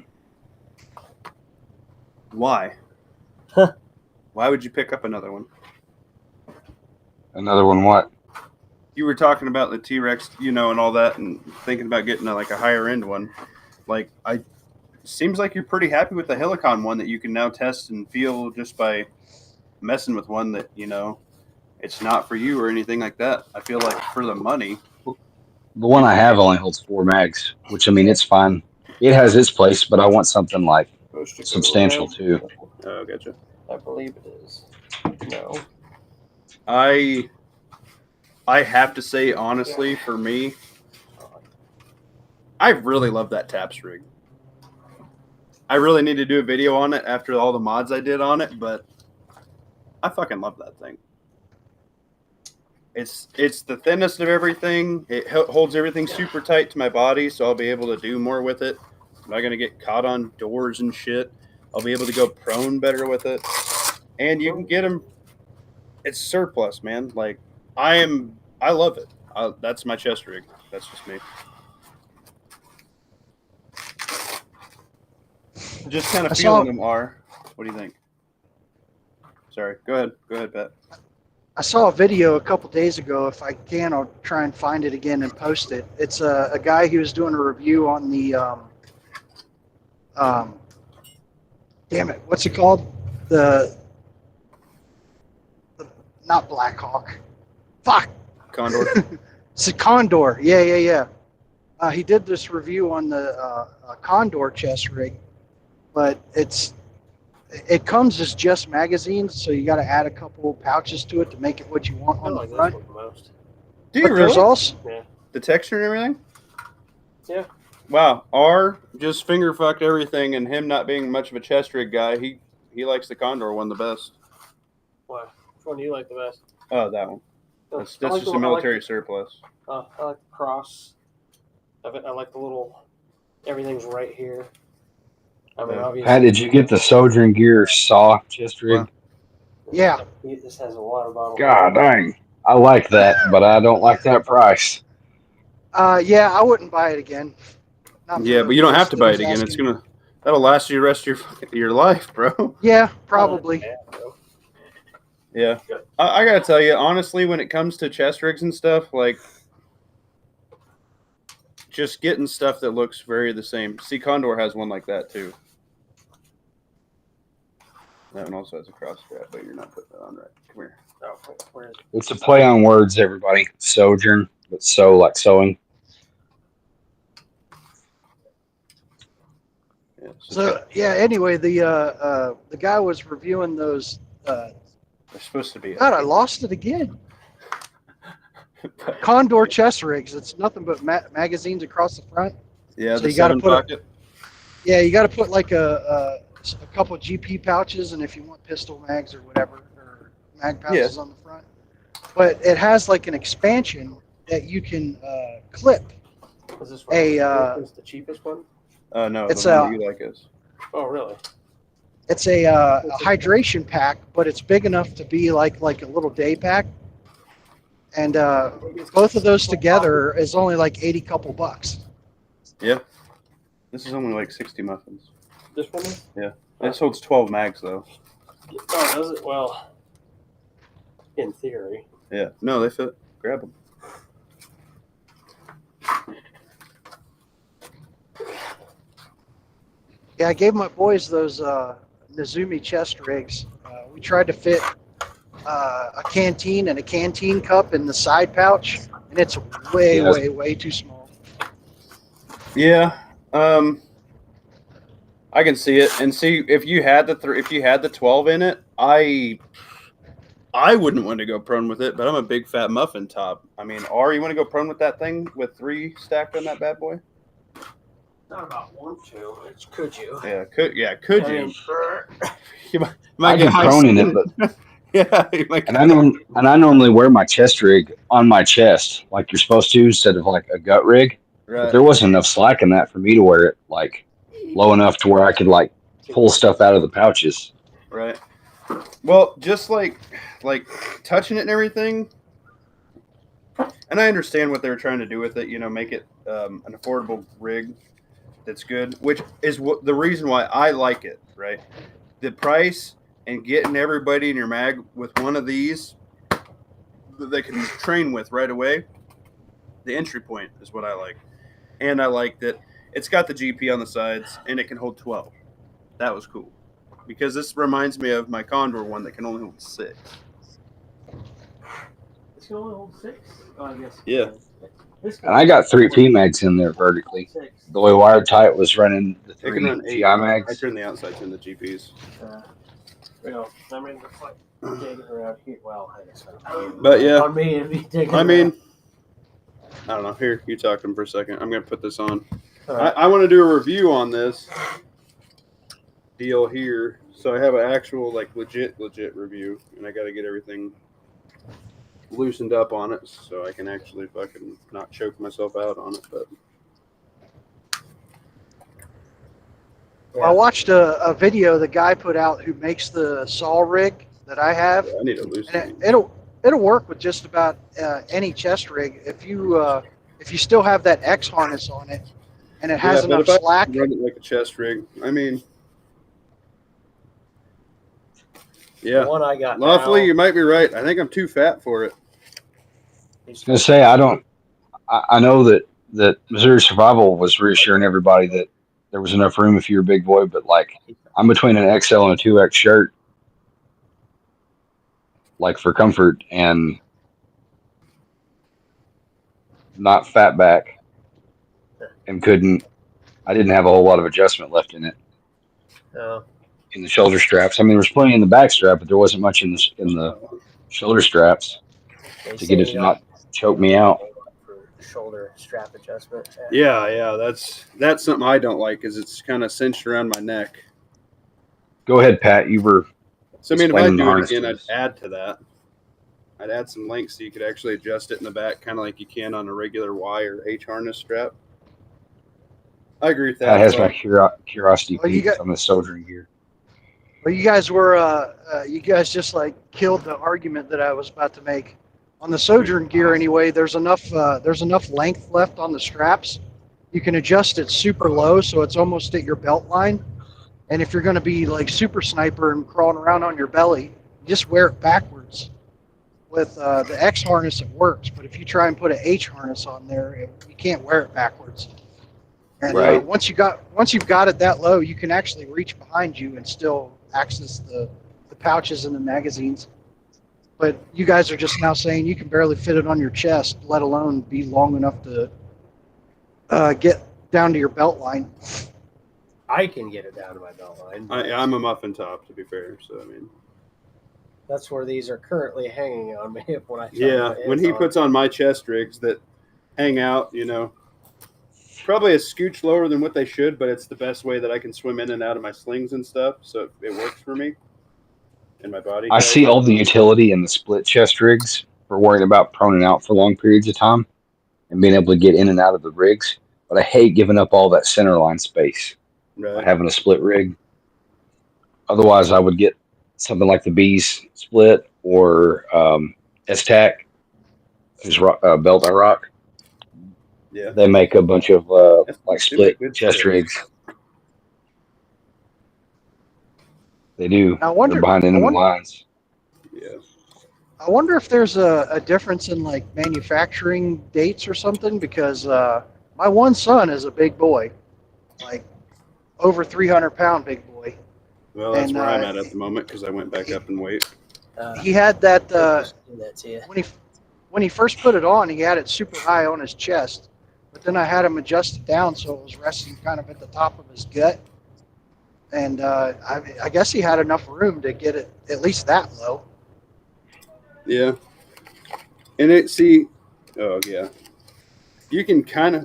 A: Why? Why would you pick up another one?
C: Another one what?
A: You were talking about the T-Rex, and all that, and thinking about getting a higher end one. Like seems like you're pretty happy with the Helicon one that you can now test and feel just by messing with one that it's not for you or anything like that. I feel like for the money,
C: The one I have only holds 4 mags, which I mean it's fine. It has its place, but I want something like substantial too.
A: Oh, gotcha.
B: I believe it is. No.
A: I have to say honestly, for me, I really love that taps rig. I really need to do a video on it after all the mods I did on it, but I fucking love that thing. It's the thinnest of everything. It holds everything super tight to my body, so I'll be able to do more with it. I'm not gonna get caught on doors and shit. I'll be able to go prone better with it, and you can get them. It's surplus, man. Like I love it. That's my chest rig. That's just me. Just kind of feeling them are. What do you think? Sorry. Go ahead, Pat.
D: I saw a video a couple days ago. If I can, I'll try and find it again and post it. It's a guy who was doing a review on the, damn it, what's it called? The not Black Hawk. Fuck.
A: Condor.
D: It's a Condor. Yeah. He did this review on the Condor chest rig, but it comes as just magazines, so you got to add a couple pouches to it to make it what you want on the front.
B: This one most.
A: Do you
D: But
A: really?
D: there's also
A: The texture and everything?
B: Yeah.
A: Wow. R just finger fucked everything, and him not being much of a chest rig guy, he likes the Condor one the best.
B: Why? Which one do you like the best?
A: Oh, that one. That's
B: I like
A: just
B: the
A: a
B: one-
A: military surplus.
B: I like the cross of it. I like the little. Everything's right here. I mean,
A: Yeah.
B: obviously.
C: Pat, did you get the Sojourn Gear saw chest rig?
A: Wow.
D: Yeah.
B: This has a water bottle.
C: God dang. I like that, but I don't like that price.
D: yeah, I wouldn't buy it again. Not for
A: Yeah,
D: the
A: but you don't have
D: price
A: to
D: that
A: buy
D: he's
A: it again. It's
D: asking.
A: that'll last you the rest of your life, bro.
D: Yeah, probably.
A: Yeah. I gotta tell you, honestly, when it comes to chest rigs and stuff, like just getting stuff that looks very the same. See, Condor has one like that too. That one also has a cross strap, but you're not putting that on right. Come here.
B: Oh, where is it?
C: It's a play on words, everybody. Sojourn, but so like sewing.
A: Yeah,
D: So yeah. Anyway, the guy was reviewing those.
A: they're supposed to be.
D: God, I lost it again. Condor chest rigs. It's nothing but magazines across the front.
A: Yeah,
D: So
A: the
D: you gotta
A: 7
D: put a-
A: pocket.
D: Yeah, you got to put like a couple GP pouches, and if you want pistol mags or whatever, or mag pouches on the front. But it has like an expansion that you can clip.
B: Is this one? Is the cheapest one?
A: No,
D: It's
A: the one that you like is.
B: Oh, really?
D: It's a hydration pack, but it's big enough to be like a little day pack. And both of those together is only like 80 couple bucks.
A: Yeah. This is only like 60 muffins.
B: This one? Is?
A: This holds 12 mags though.
B: Oh, does it? Well, in theory.
A: Yeah. No, they fit. Grab them.
D: Yeah, I gave my boys those Nezumi chest rigs. We tried to fit a canteen and a canteen cup in the side pouch, and it's way too small.
A: Yeah. I can see it, and see if you had the 12 in it, I wouldn't want to go prone with it, but I'm a big fat muffin top. I mean, you want to go prone with that thing with 3 stacked on that bad boy?
B: Not about want to. It's could you?
A: Yeah, could
B: I
A: you?
B: mean,
A: You might
C: I
A: get
C: get
A: high
C: prone in
A: skin.
C: it, but
A: Yeah, you might
C: and I normally wear my chest rig on my chest like you're supposed to instead of like a gut rig. But
A: right.
C: there wasn't enough slack in that for me to wear it like low enough to where I could like pull stuff out of the pouches.
A: Right. Well, just like touching it and everything, and I understand what they were trying to do with it. Make it an affordable rig that's good, which is the reason why I like it. Right. The price and getting everybody in your mag with one of these that they can train with right away. The entry point is what I like, and I like that it's got the GP on the sides, and it can hold 12. That was cool. Because this reminds me of my Condor one that can only hold 6.
B: This can only hold 6? Oh, I guess.
A: Yeah.
C: And I got 3 PMags in there vertically. The way wired tight was running the
A: It can
C: 3
A: run 8.
C: GI
A: I
C: mags.
A: turn the outside to the GPs.
B: I'm in the digging around here. Well, I guess not.
A: But yeah.
B: On me, it'd be digging
A: I mean,
B: around.
A: I don't know. Here, you talk to him for a second. I'm going to put this on.
B: Right.
A: I want to do a review on this deal here. So I have an actual, like, legit review. And I got to get everything loosened up on it so I can actually fucking not choke myself out on it. But
B: Yeah.
D: I watched a video the guy put out who makes the saw rig that I have.
A: yeah, I need to loosen
D: And
A: it.
D: it'll work with just about any chest rig if you still have that X harness on it and it has
A: But
D: enough
A: if
D: slack.
A: I run it like a chest rig, I mean, yeah.
B: The one I got
A: Lawfully,
B: now,
A: you might be right. I think I'm too fat for it.
C: I was going to say, I know that Missouri Survival was reassuring everybody that there was enough room if you're a big boy, but like I'm between an XL and a 2X shirt, like for comfort and not fat back, and I didn't have a whole lot of adjustment left in it. In the shoulder straps. I mean, there was plenty in the back strap, but there wasn't much in the shoulder straps to get it to not choke me out.
B: For shoulder strap adjustment.
A: Yeah, that's something I don't like, is it's kind of cinched around my neck.
C: Go ahead, Pat. You were.
A: So I mean, if I
C: explaining the
A: do it
C: harness
A: again,
C: to
A: I'd
C: us.
A: add to that. I'd add some links so you could actually adjust it in the back, kind of like you can on a regular Y or H harness strap. I agree with that.
C: That has my curiosity
D: Well, you
C: peaked
D: got-
C: on the soldering gear.
D: Well, you guys just like killed the argument that I was about to make. On the sojourn gear anyway, there's enough length left on the straps. You can adjust it super low so it's almost at your belt line. And if you're going to be like super sniper and crawling around on your belly, just wear it backwards. With the X harness, it works, but if you try and put an H harness on there, you can't wear it backwards. And
C: Right.
D: once you've got it that low, you can actually reach behind you and still access the pouches and the magazines. But you guys are just now saying you can barely fit it on your chest, let alone be long enough to get down to your belt line.
B: I can get it down to my belt line.
A: I'm a muffin top, to be fair. So I mean,
B: That's where these are currently hanging on me. When I
A: when he puts on my chest rigs that hang out, probably a scooch lower than what they should, but it's the best way that I can swim in and out of my slings and stuff. So it works for me and my body.
C: I see all the utility in the split chest rigs for worrying about proning out for long periods of time and being able to get in and out of the rigs. But I hate giving up all that center line space by
A: Right.
C: having a split rig. Otherwise, I would get something like the Bees split or S-Tac, whose belt I rock.
A: Yeah.
C: They make a bunch of like
A: They make
C: split
A: good
C: chest
A: splits.
C: rigs. They do.
D: I wonder-
C: They're behind enemy
D: I wonder-
C: lines.
A: Yeah.
D: I wonder if there's a difference in like manufacturing dates or something, because my one son is a big boy, like over 300-pound big boy.
A: Well, that's
D: And,
A: where I'm at the moment because I went back up in weight.
D: He had that
B: do that to you.
D: when he first put it on, he had it super high on his chest, but then I had him adjust it down so it was resting kind of at the top of his gut. And I guess he had enough room to get it at least that low.
A: Yeah. And oh, yeah. You can kind of.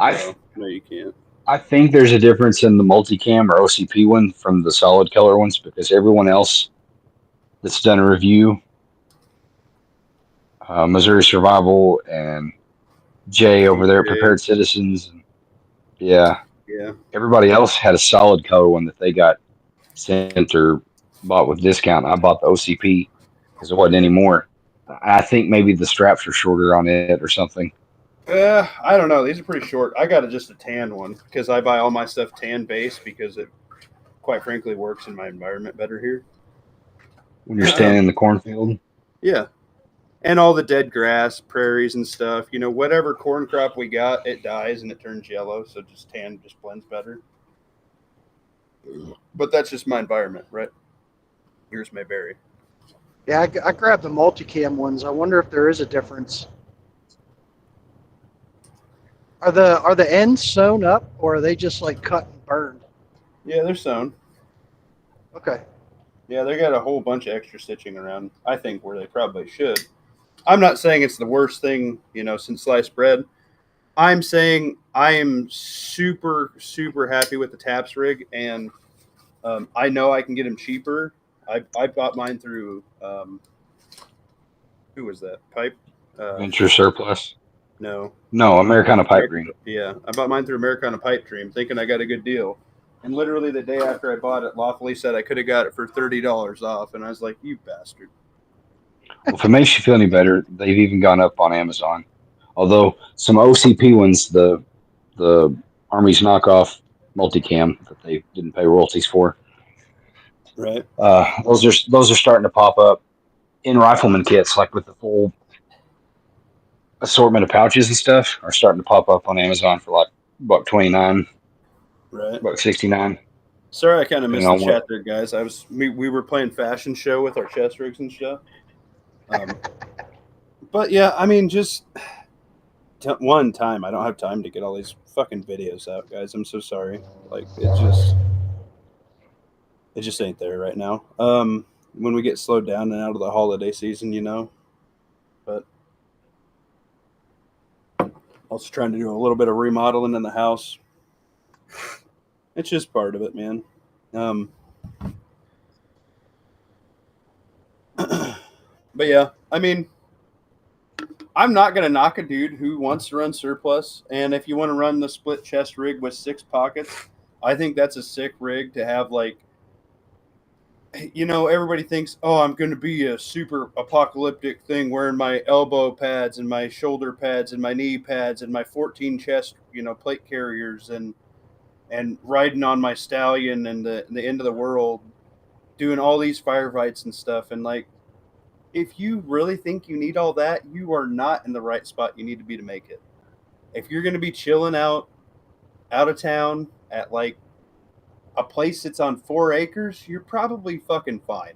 A: No, you can't.
C: I think there's a difference in the multicam or OCP one from the solid color ones because everyone else that's done a review, Missouri Survival and Jay over there at Prepared Citizens, yeah, everybody else had a solid color one that they got sent or bought with discount. I bought the OCP because there wasn't any more. I think maybe the straps are shorter on it or something.
A: I don't know. These are pretty short. I got just a tan one because I buy all my stuff tan base because it, quite frankly, works in my environment better here.
C: When you're standing in the cornfield.
A: Yeah. And all the dead grass, prairies and stuff. You know, whatever corn crop we got, it dies and it turns yellow. So just tan just blends better. But that's just my environment, right? Yours may vary.
D: Yeah, I grabbed the multicam ones. I wonder if there is a difference. Are the ends sewn up, or are they just like cut and burned?
A: Yeah, they're sewn.
D: Okay.
A: Yeah, they got a whole bunch of extra stitching around, I think, where they probably should. I'm not saying it's the worst thing, you know, since sliced bread. I'm saying I am super, super happy with the taps rig, and I know I can get them cheaper. I bought mine through, who was that? Pipe?
C: Venture Surplus.
A: No.
C: No, Americana Pipe Dream.
A: Yeah, I bought mine through Americana Pipe Dream, thinking I got a good deal. And literally the day after I bought it, Lawfully said I could have got it for $30 off, and I was like, "You bastard!"
C: Well, if it makes you feel any better, they've even gone up on Amazon. Although some OCP ones, the Army's knockoff multicam that they didn't pay royalties for,
A: Right.
C: those are starting to pop up in rifleman kits, like with the full assortment of pouches and stuff, are starting to pop up on Amazon for like $1.29,
A: Right.
C: $1.69.
A: Sorry, I kind of missed
C: Depending
A: the
C: on
A: chat there, guys. We were playing fashion show with our chest rigs and stuff. But yeah, I mean, just one time. I don't have time to get all these fucking videos out, guys. I'm so sorry. Like it just ain't there right now. When we get slowed down and out of the holiday season, you know. But also trying to do a little bit of remodeling in the house. It's just part of it, man. But yeah, I mean, I'm not going to knock a dude who wants to run surplus. And if you want to run the split chest rig with 6 pockets, I think that's a sick rig to have. Like, you know, everybody thinks, oh, I'm going to be a super apocalyptic thing wearing my elbow pads and my shoulder pads and my knee pads and my 14 chest, you know, plate carriers and riding on my stallion and the end of the world, doing all these firefights and stuff. And like, if you really think you need all that, you are not in the right spot you need to be to make it. If you're going to be chilling out of town at like a place that's on 4 acres, you're probably fucking fine.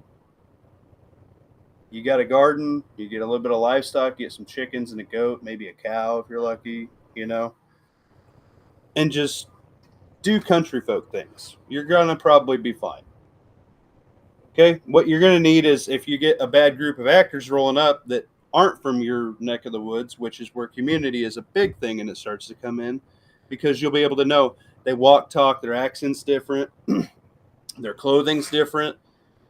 A: You got a garden, you get a little bit of livestock, get some chickens and a goat, maybe a cow if you're lucky, you know, and just do country folk things. You're going to probably be fine. Okay, what you're going to need is if you get a bad group of actors rolling up that aren't from your neck of the woods, which is where community is a big thing and it starts to come in, because you'll be able to know they walk, talk, their accent's different, their clothing's different,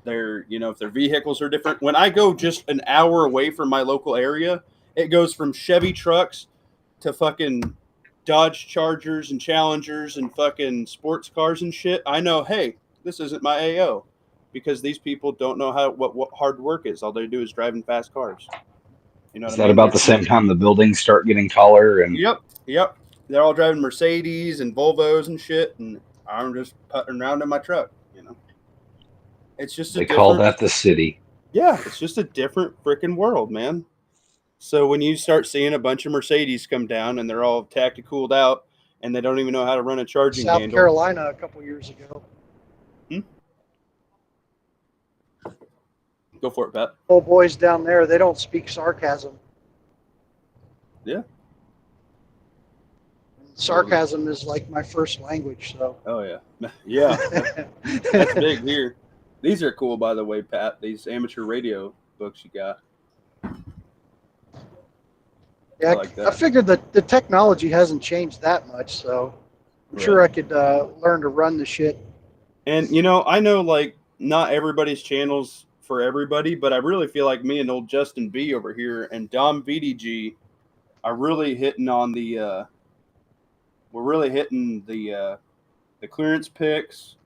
A: their, you know, if their vehicles are different. When I go just an hour away from my local area, it goes from Chevy trucks to fucking Dodge Chargers and Challengers and fucking sports cars and shit. I know, hey, this isn't my AO. Because these people don't know what hard work is. All they do is driving fast cars. You know
C: Is
A: what
C: that
A: I mean?
C: about the same time the buildings start getting taller? And
A: Yep. They're all driving Mercedes and Volvos and shit, and I'm just putting around in my truck. You know, it's just
C: they call that the city.
A: Yeah, it's just a different freaking world, man. So when you start seeing a bunch of Mercedes come down and they're all tacticaled out and they don't even know how to run a charging
D: South
A: handle.
D: Carolina a couple years ago.
A: Go for it, Pat.
D: Old boys down there, they don't speak sarcasm.
A: Yeah.
D: Sarcasm is like my first language, so.
A: Oh, yeah. Yeah. That's big here. These are cool, by the way, Pat. These amateur radio books you got.
D: Yeah, I figured that the technology hasn't changed that much, so I'm sure I could learn to run the shit.
A: And, you know, I know, like, not everybody's channels for everybody, but I really feel like me and old Justin B over here and Dom VDG are really hitting on the we're really hitting the clearance picks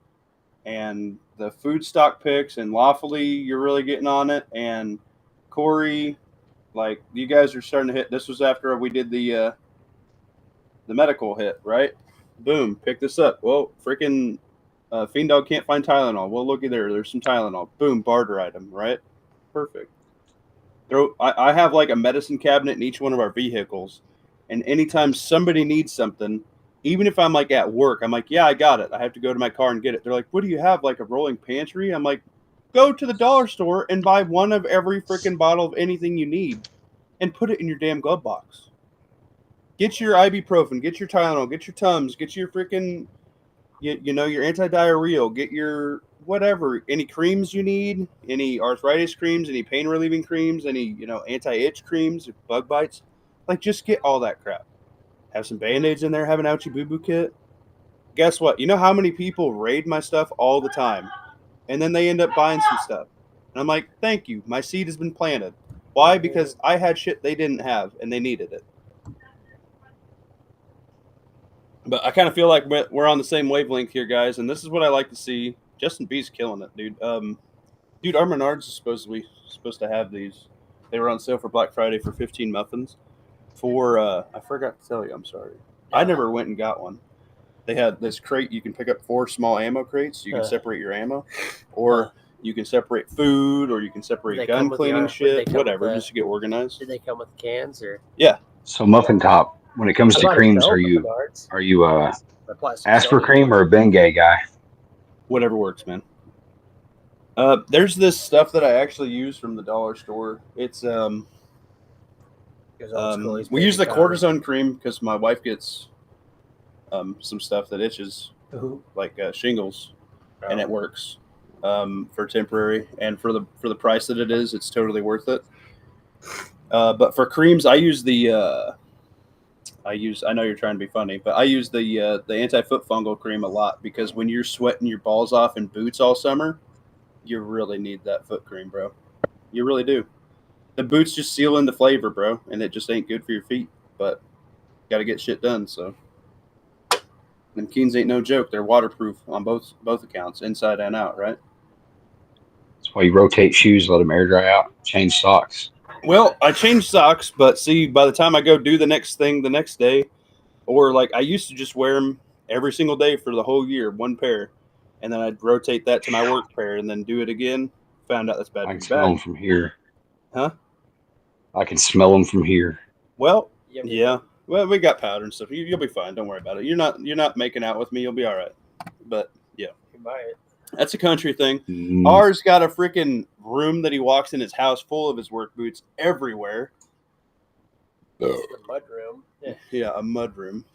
A: and the food stock picks, and Lawfully you're really getting on it, and Corey, like, you guys are starting to hit. This was after we did the medical hit, right? Boom, pick this up. Well, freaking Fiend Dog can't find Tylenol. Well, looky there. There's some Tylenol. Boom, barter item, right? Perfect. I have like a medicine cabinet in each one of our vehicles, and anytime somebody needs something, even if I'm like at work, I'm like, yeah, I got it. I have to go to my car and get it. They're like, what do you have? Like a rolling pantry? I'm like, go to the dollar store and buy one of every freaking bottle of anything you need, and put it in your damn glove box. Get your ibuprofen, get your Tylenol, get your Tums, get your freaking your anti-diarrheal, get your whatever, any creams you need, any arthritis creams, any pain relieving creams, any anti-itch creams, bug bites, like just get all that crap. Have some band-aids in there, have an ouchie boo-boo kit. Guess what? You know how many people raid my stuff all the time, and then they end up buying some stuff, and I'm like, thank you, my seed has been planted. Why? Because I had shit they didn't have and they needed it. But I kind of feel like we're on the same wavelength here, guys, and this is what I like to see. Justin B's killing it, dude. Dude, our Menards is supposed to have these. They were on sale for Black Friday for 15 muffins. For I forgot to tell you, I'm sorry. I never went and got one. They had this crate you can pick up 4 small ammo crates. You can separate your ammo, or you can separate food, or you can separate gun cleaning shit, whatever, just to get organized.
B: Did they come with cans or?
A: Yeah.
C: So Muffin Top, when it comes to creams, are you Asper cream or a Bengay guy?
A: Whatever works, man. There's this stuff that I actually use from the dollar store. It's we use the cortisone cream because my wife gets some stuff that itches, like shingles, and it works for temporary, and for the price that it is, it's totally worth it. But for creams, I use the I know you're trying to be funny, but I use the anti-foot fungal cream a lot because when you're sweating your balls off in boots all summer, you really need that foot cream, bro. You really do. The boots just seal in the flavor, bro, and it just ain't good for your feet. But got to get shit done. So them Keens ain't no joke. They're waterproof on both accounts, inside and out, right?
C: That's why you rotate shoes, let them air dry out, change socks.
A: Well, I change socks, but see, by the time I go do the next thing the next day, or like I used to just wear them every single day for the whole year, one pair, and then I'd rotate that to my work pair and then do it again. Found out that's bad.
C: I can smell them from here.
A: Huh?
C: I can smell them from here.
A: Well, yeah. Well, we got powder and stuff. You'll be fine. Don't worry about it. You're not making out with me. You'll be all right. But yeah.
B: You buy it.
A: That's a country thing. Ours got a freaking room that he walks in his house full of his work boots everywhere.
B: The mud room.
A: Yeah, a mud room.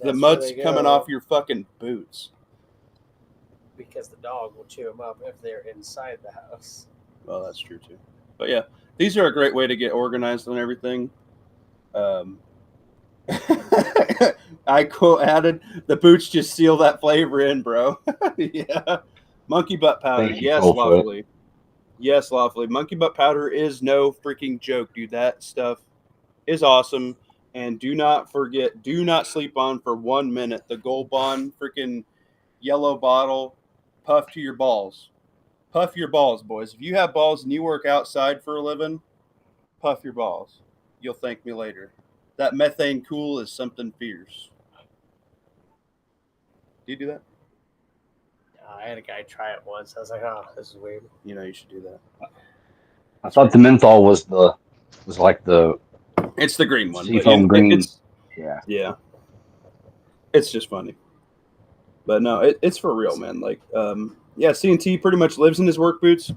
A: The mud's coming off your fucking boots.
B: Because the dog will chew them up if they're inside the house.
A: Well, that's true too. But yeah, these are a great way to get organized on everything. I added, the boots just seal that flavor in, bro. Yeah. Monkey butt powder. Yes, lawfully. Yes, lawfully. Monkey butt powder is no freaking joke, dude. That stuff is awesome. And do not forget, do not sleep on for 1 minute the Gold Bond freaking yellow bottle. Puff to your balls. Puff your balls, boys. If you have balls and you work outside for a living, puff your balls. You'll thank me later. That methane cool is something fierce. Do you do that?
B: I had a guy try it once. I was like, oh, this is weird.
A: You know, you should do that.
C: I thought the menthol was like the.
A: It's the green one.
C: Seafoam green.
A: Yeah. It's just funny. But no, it's for real, man. Like, yeah, T.M.T pretty much lives in his work boots.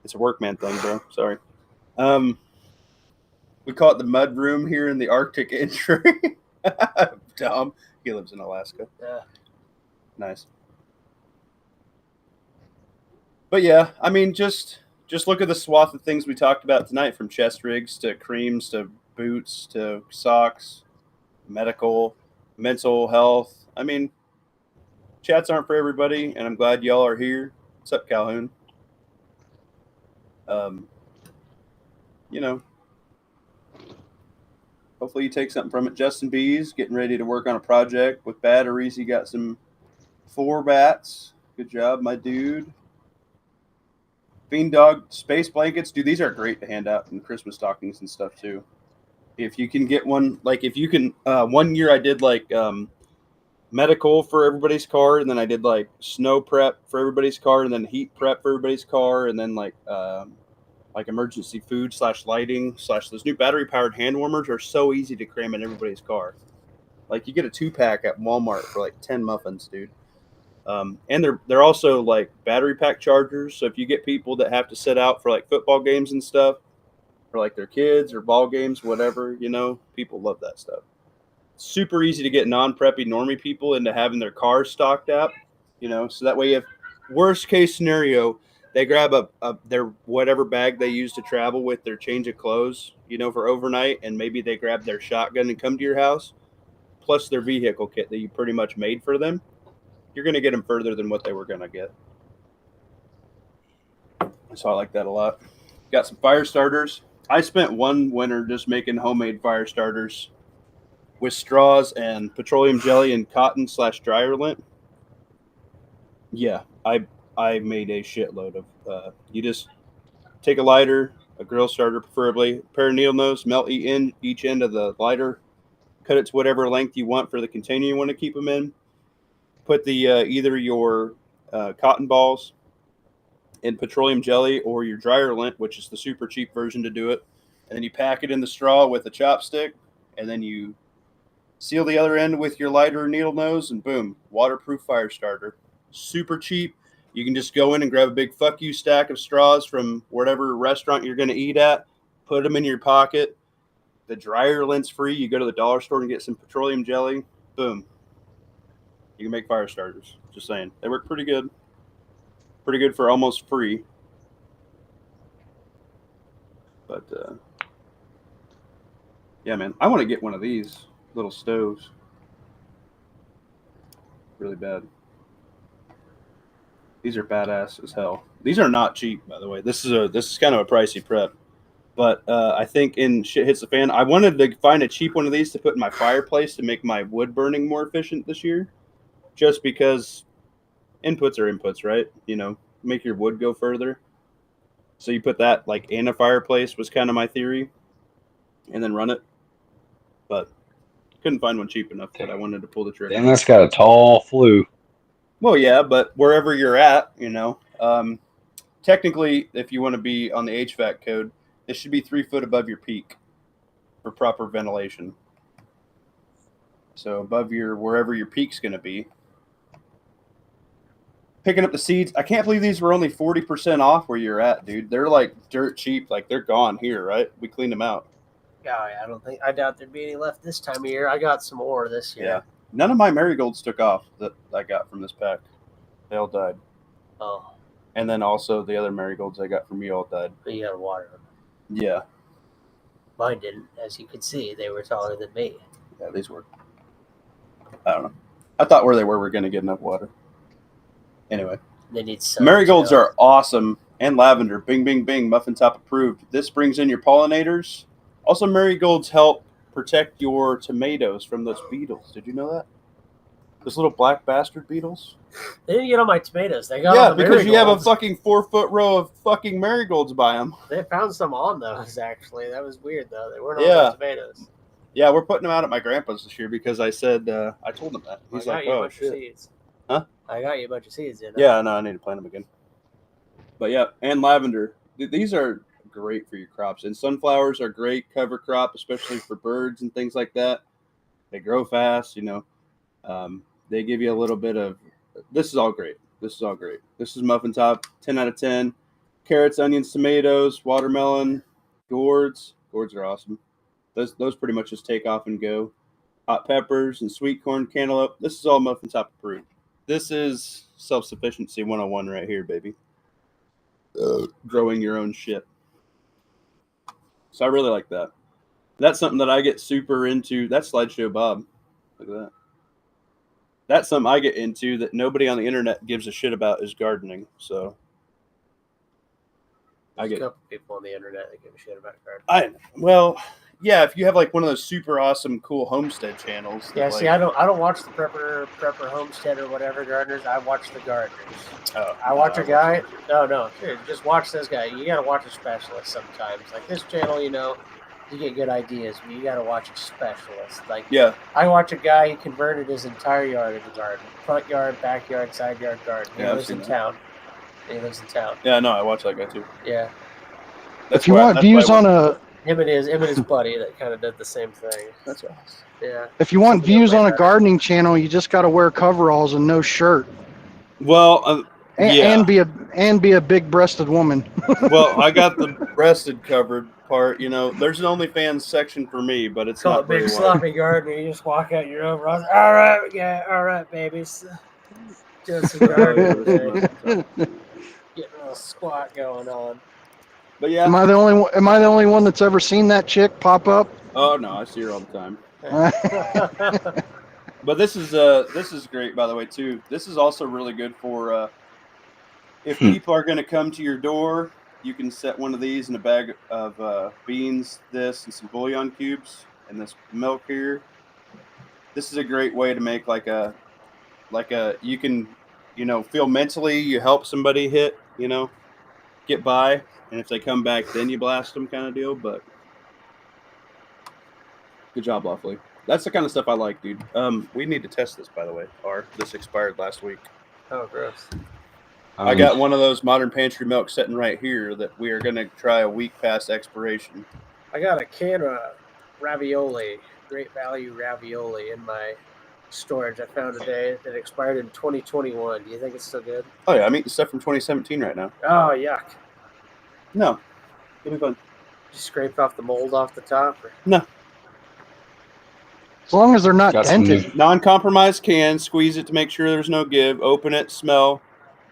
A: It's a workman thing, bro. Sorry. We call it the mud room here in the Arctic entry. Dumb. He lives in Alaska.
B: Yeah.
A: Nice. But yeah, I mean, just look at the swath of things we talked about tonight, from chest rigs to creams to boots to socks, medical, mental health. I mean, chats aren't for everybody, and I'm glad y'all are here. What's up, Calhoun? You know, hopefully you take something from it. Justin B's getting ready to work on a project with batteries. He got some 4 bats. Good job, my dude. Fiend Dog space blankets. Dude, these are great to hand out in Christmas stockings and stuff too. If you can get one, like if you can, 1 year I did like medical for everybody's car, and then I did like snow prep for everybody's car, and then heat prep for everybody's car, and then like like emergency food / lighting / those new battery powered hand warmers are so easy to cram in everybody's car. Like you get a 2-pack at Walmart for like 10 muffins, dude. And they're also like battery pack chargers. So if you get people that have to sit out for like football games and stuff, or like their kids or ball games, whatever, people love that stuff. Super easy to get non-preppy normie people into having their cars stocked up, so that way if worst case scenario, they grab their whatever bag they use to travel with their change of clothes, for overnight, and maybe they grab their shotgun and come to your house, plus their vehicle kit that you pretty much made for them. You're going to get them further than what they were going to get. So I like that a lot. Got some fire starters. I spent one winter just making homemade fire starters with straws and petroleum jelly and cotton / dryer lint. Yeah, I made a shitload of. You just take a lighter, a grill starter preferably, a pair of needle nose, melt each end of the lighter, cut it to whatever length you want for the container you want to keep them in. Put the either your cotton balls in petroleum jelly or your dryer lint, which is the super cheap version to do it, and then you pack it in the straw with a chopstick, and then you seal the other end with your lighter or needle nose, and boom, waterproof fire starter. Super cheap. You can just go in and grab a big fuck you stack of straws from whatever restaurant you're going to eat at, put them in your pocket. The dryer lint's free. You go to the dollar store and get some petroleum jelly. Boom. You can make fire starters. Just saying. They work pretty good. Pretty good for almost free. But, yeah, man. I want to get one of these little stoves. Really bad. These are badass as hell. These are not cheap, by the way. This is kind of a pricey prep. But I think in shit hits the fan, I wanted to find a cheap one of these to put in my fireplace to make my wood burning more efficient this year. Just because inputs are inputs, right? Make your wood go further. So you put that like in a fireplace was kind of my theory, and then run it. But couldn't find one cheap enough that I wanted to pull the trigger.
C: And that's got a tall flue.
A: Well, yeah, but wherever you're at, technically, if you want to be on the HVAC code, it should be 3 foot above your peak for proper ventilation. So above wherever your peak's going to be. Picking up the seeds. I can't believe these were only 40% off where you're at, dude. They're like dirt cheap. Like they're gone here, right? We cleaned them out.
B: Yeah, I doubt there'd be any left this time of year. I got some more this year.
A: Yeah. None of my marigolds took off that I got from this pack. They all died.
B: Oh.
A: And then also the other marigolds I got from you all died.
B: But you got to water them.
A: Yeah.
B: Mine didn't. As you could see, they were taller than me.
A: Yeah, these were. I don't know. I thought where they were going to get enough water. Anyway.
B: They need sun.
A: Marigolds are awesome. And lavender. Bing, bing, bing. Muffin top approved. This brings in your pollinators. Also, marigolds help protect your tomatoes from those beetles. Did you know that? Those little black bastard beetles?
B: They didn't get on my tomatoes. They got on the
A: because you have a
B: marigolds.
A: fucking 4-foot row of fucking marigolds by them.
B: They found some on those, actually. That was weird, though. They weren't on the tomatoes.
A: Yeah, we're putting them out at my grandpa's this year because I said, I told him that. He's like, oh, shit.
B: Seeds.
A: Huh?
B: I got you a bunch of seeds in.
A: Yeah, no, I need to plant them again. But yeah, and lavender. These are great for your crops. And sunflowers are great cover crop, especially for birds and things like that. They grow fast, They give you a little bit of, this is all great. This is muffin top, 10 out of 10. Carrots, onions, tomatoes, watermelon, gourds. Gourds are awesome. Those pretty much just take off and go. Hot peppers and sweet corn, cantaloupe. This is all muffin top approved. This is self-sufficiency 101 right here, baby. Growing your own shit. So I really like that. That's something that I get super into. That's Slideshow Bob. Look at that. That's something I get into that nobody on the internet gives a shit about is gardening. So
B: There's a couple people on the internet that give a shit about gardening.
A: Yeah, if you have like one of those super awesome, cool homestead channels.
B: Yeah, see, I don't watch the prepper homestead or whatever gardeners. I watch the gardeners.
A: Oh,
B: I watch a guy. No, dude, just watch this guy. You gotta watch a specialist sometimes. Like this channel, you get good ideas, but you gotta watch a specialist. Like,
A: yeah,
B: I watch a guy who converted his entire yard into garden, front yard, backyard, side yard garden. He lives in town.
A: Yeah, no, I watch that guy too.
B: Yeah.
D: If you want views on a
B: him and his buddy that kind of did the same thing.
A: That's awesome.
B: Yeah.
D: if you want
B: Something
D: views
B: way
D: on a
B: better.
D: gardening channel, you just got to wear coveralls and no shirt,
A: Well, yeah.
D: and be a big-breasted woman.
A: Well, I got the breasted covered part. You know, there's an OnlyFans section for me, but it's
B: Call
A: not
B: it big
A: very wide.
B: sloppy gardener. You just walk out your overalls. All right, yeah, all right, babies. Doing some gardening today. Getting a little squat going on.
A: But yeah.
D: Am I the only one that's ever seen that chick pop up?
A: Oh no, I see her all the time. But this is great, by the way, too. This is also really good for if people are going to come to your door, you can set one of these in a bag of beans, this, and some bouillon cubes, and this milk here. This is a great way to make like a you can, feel mentally you help somebody get by, and if they come back, then you blast them kind of deal. But good job, Lawfully. That's the kind of stuff I like, dude. We need to test this, by the way. This expired last week.
B: Oh, gross.
A: I got one of those Modern Pantry milk sitting right here that we are going to try a week past expiration.
B: I got a can of ravioli, Great Value ravioli, in my storage I found today that expired in 2021. Do you think it's still good?
A: Oh, yeah. I'm eating stuff from 2017 right now.
B: Oh, yuck.
A: No. It'll be fun.
B: Just scraped off the mold off the top? Or?
A: No.
D: As long as they're not dented.
A: Non-compromised can. Squeeze it to make sure there's no give. Open it, smell.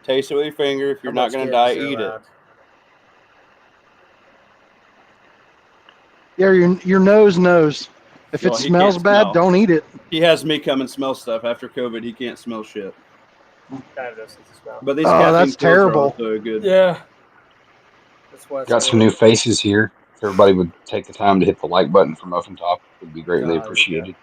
A: Taste it with your finger. If you're not going to die, eat it.
D: Yeah, your nose knows. If it smells bad, don't eat it.
A: He has me come and smell stuff. After COVID, he can't smell shit. But these
D: that's terrible.
A: Are also good.
B: Yeah.
C: Got some new faces here. If everybody would take the time to hit the like button for Muffin Top, it would be greatly appreciated.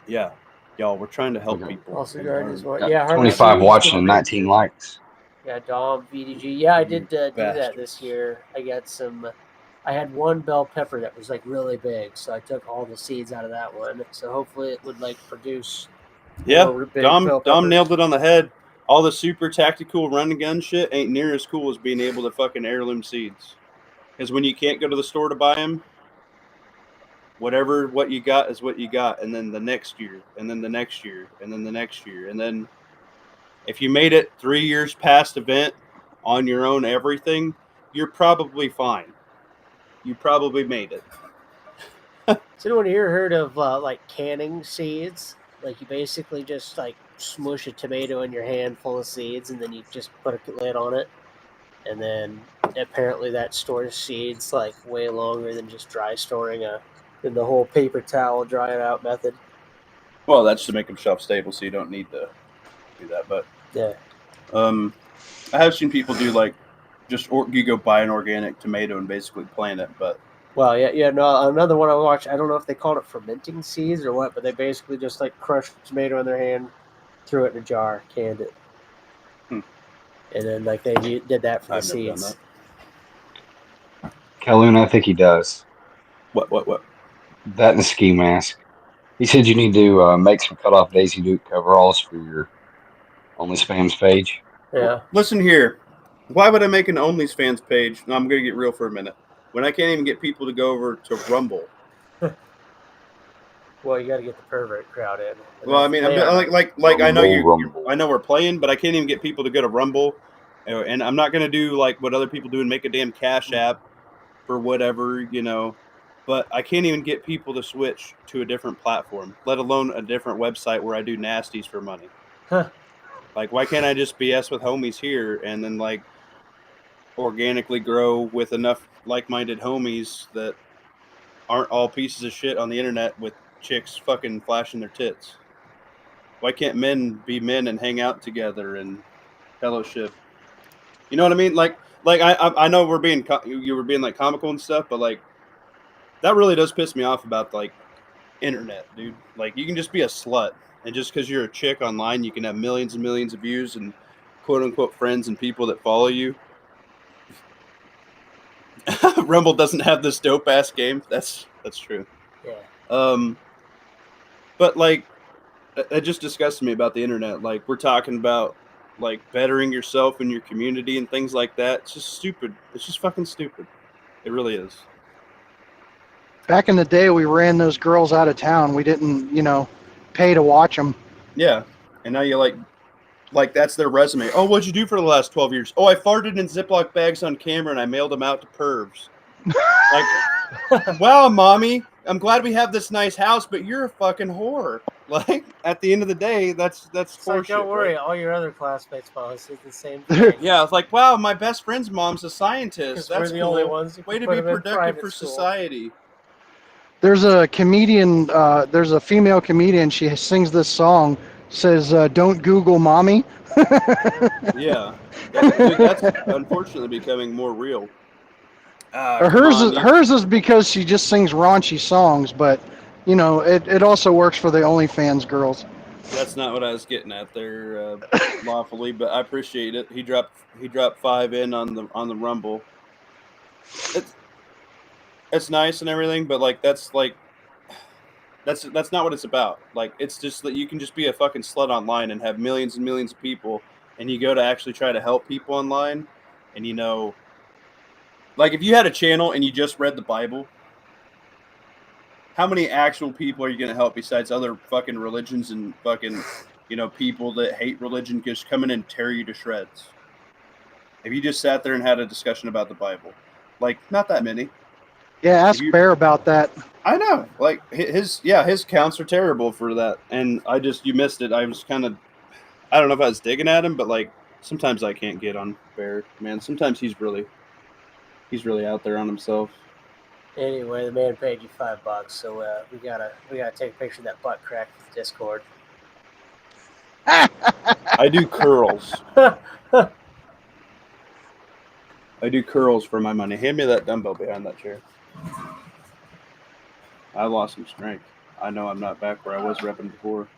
A: Yeah. Y'all, we're trying to help people.
B: Also, Gardens,
C: yeah, 25 watching and 19 likes.
B: Yeah, Dom, VDG. Yeah, I did do that this year. I had one bell pepper that was like really big, so I took all the seeds out of that one. So hopefully it would like produce.
A: Yeah, Dom nailed it on the head. All the super tactical run and gun shit ain't near as cool as being able to fucking heirloom seeds. Because when you can't go to the store to buy them, what you got is what you got, and then the next year, and then the next year, and then the next year, and then if you made it 3 years past event on your own everything, you're probably fine. You probably made it.
B: Has anyone here heard of like canning seeds? Like you basically just like smush a tomato in your hand full of seeds, and then you just put a lid on it, and then apparently that stores seeds like way longer than just dry storing than the whole paper towel dry it out method.
A: Well, that's to make them shelf stable, so you don't need to do that. But
B: yeah,
A: I have seen people do like you go buy an organic tomato and basically plant it. But
B: no, another one I watched. I don't know if they called it fermenting seeds or what, but they basically just like crushed the tomato in their hand, threw it in a jar, canned it, and then like they did that for the seeds.
C: Calhoun, I think he does.
A: What?
C: That and the ski mask. He said you need to make some cut-off Daisy Duke coveralls for your OnlyFans page.
B: Yeah.
A: Listen here. Why would I make an OnlyFans page? No, I'm going to get real for a minute. When I can't even get people to go over to Rumble.
B: Well, you got to get the pervert crowd in.
A: Well, I mean, I know I know we're playing, but I can't even get people to go to Rumble, and I'm not going to do like what other people do and make a damn Cash App for whatever, But I can't even get people to switch to a different platform, let alone a different website where I do nasties for money.
B: Huh.
A: Like, why can't I just BS with homies here and then like organically grow with enough like-minded homies that aren't all pieces of shit on the internet with chicks fucking flashing their tits? Why can't men be men and hang out together and fellowship? You know what I mean? Like I know you were being like comical and stuff, but like that really does piss me off about like internet, dude. Like you can just be a slut, and just because you're a chick online, you can have millions and millions of views and quote unquote friends and people that follow you. Rumble doesn't have this dope ass game. That's true.
B: Yeah.
A: But like, it just disgusts me about the internet. Like we're talking about like bettering yourself and your community and things like that. It's just stupid. It's just fucking stupid. It really is.
D: Back in the day, we ran those girls out of town. We didn't, pay to watch them.
A: Yeah. And now you like that's their resume. Oh, what'd you do for the last 12 years? Oh, I farted in Ziploc bags on camera and I mailed them out to pervs. Like, wow, mommy, I'm glad we have this nice house, but you're a fucking whore. Like, at the end of the day, that's
B: It's like,
A: horseshit.
B: don't worry,
A: right?
B: all your other classmates' moms did the same thing.
A: Yeah, it's like, wow, my best friend's mom's a
B: 'Cause
A: scientist. That's
B: we're the
A: cool.
B: only ones who
A: Way
B: can
A: to
B: put
A: be
B: them in
A: productive
B: private
A: for
B: school.
A: society.
D: There's a comedian, there's a female comedian. She sings this song, says, "Don't Google mommy."
A: Yeah. Dude, that's unfortunately becoming more real.
D: Or
A: Come on.
D: hers is because she just sings raunchy songs, but it also works for the OnlyFans girls.
A: That's not what I was getting at there, lawfully, but I appreciate it. He dropped 5 in on the Rumble. It's nice and everything, but like that's not what it's about. Like it's just that you can just be a fucking slut online and have millions and millions of people, and you go to actually try to help people online, and like if you had a channel and you just read the Bible, how many actual people are you going to help besides other fucking religions and fucking people that hate religion just come in and tear you to shreds? If you just sat there and had a discussion about the Bible, like not that many.
D: Yeah, ask Bear about that.
A: I know, like his counts are terrible for that, and you missed it. I was I don't know if I was digging at him, but like sometimes I can't get on Bear, man. Sometimes he's really out there on himself.
B: Anyway, the man paid you $5, so we gotta take a picture of that butt crack with Discord.
A: I do curls. I do curls for my money. Hand me that dumbbell behind that chair. I lost some strength. I know I'm not back where I was repping before.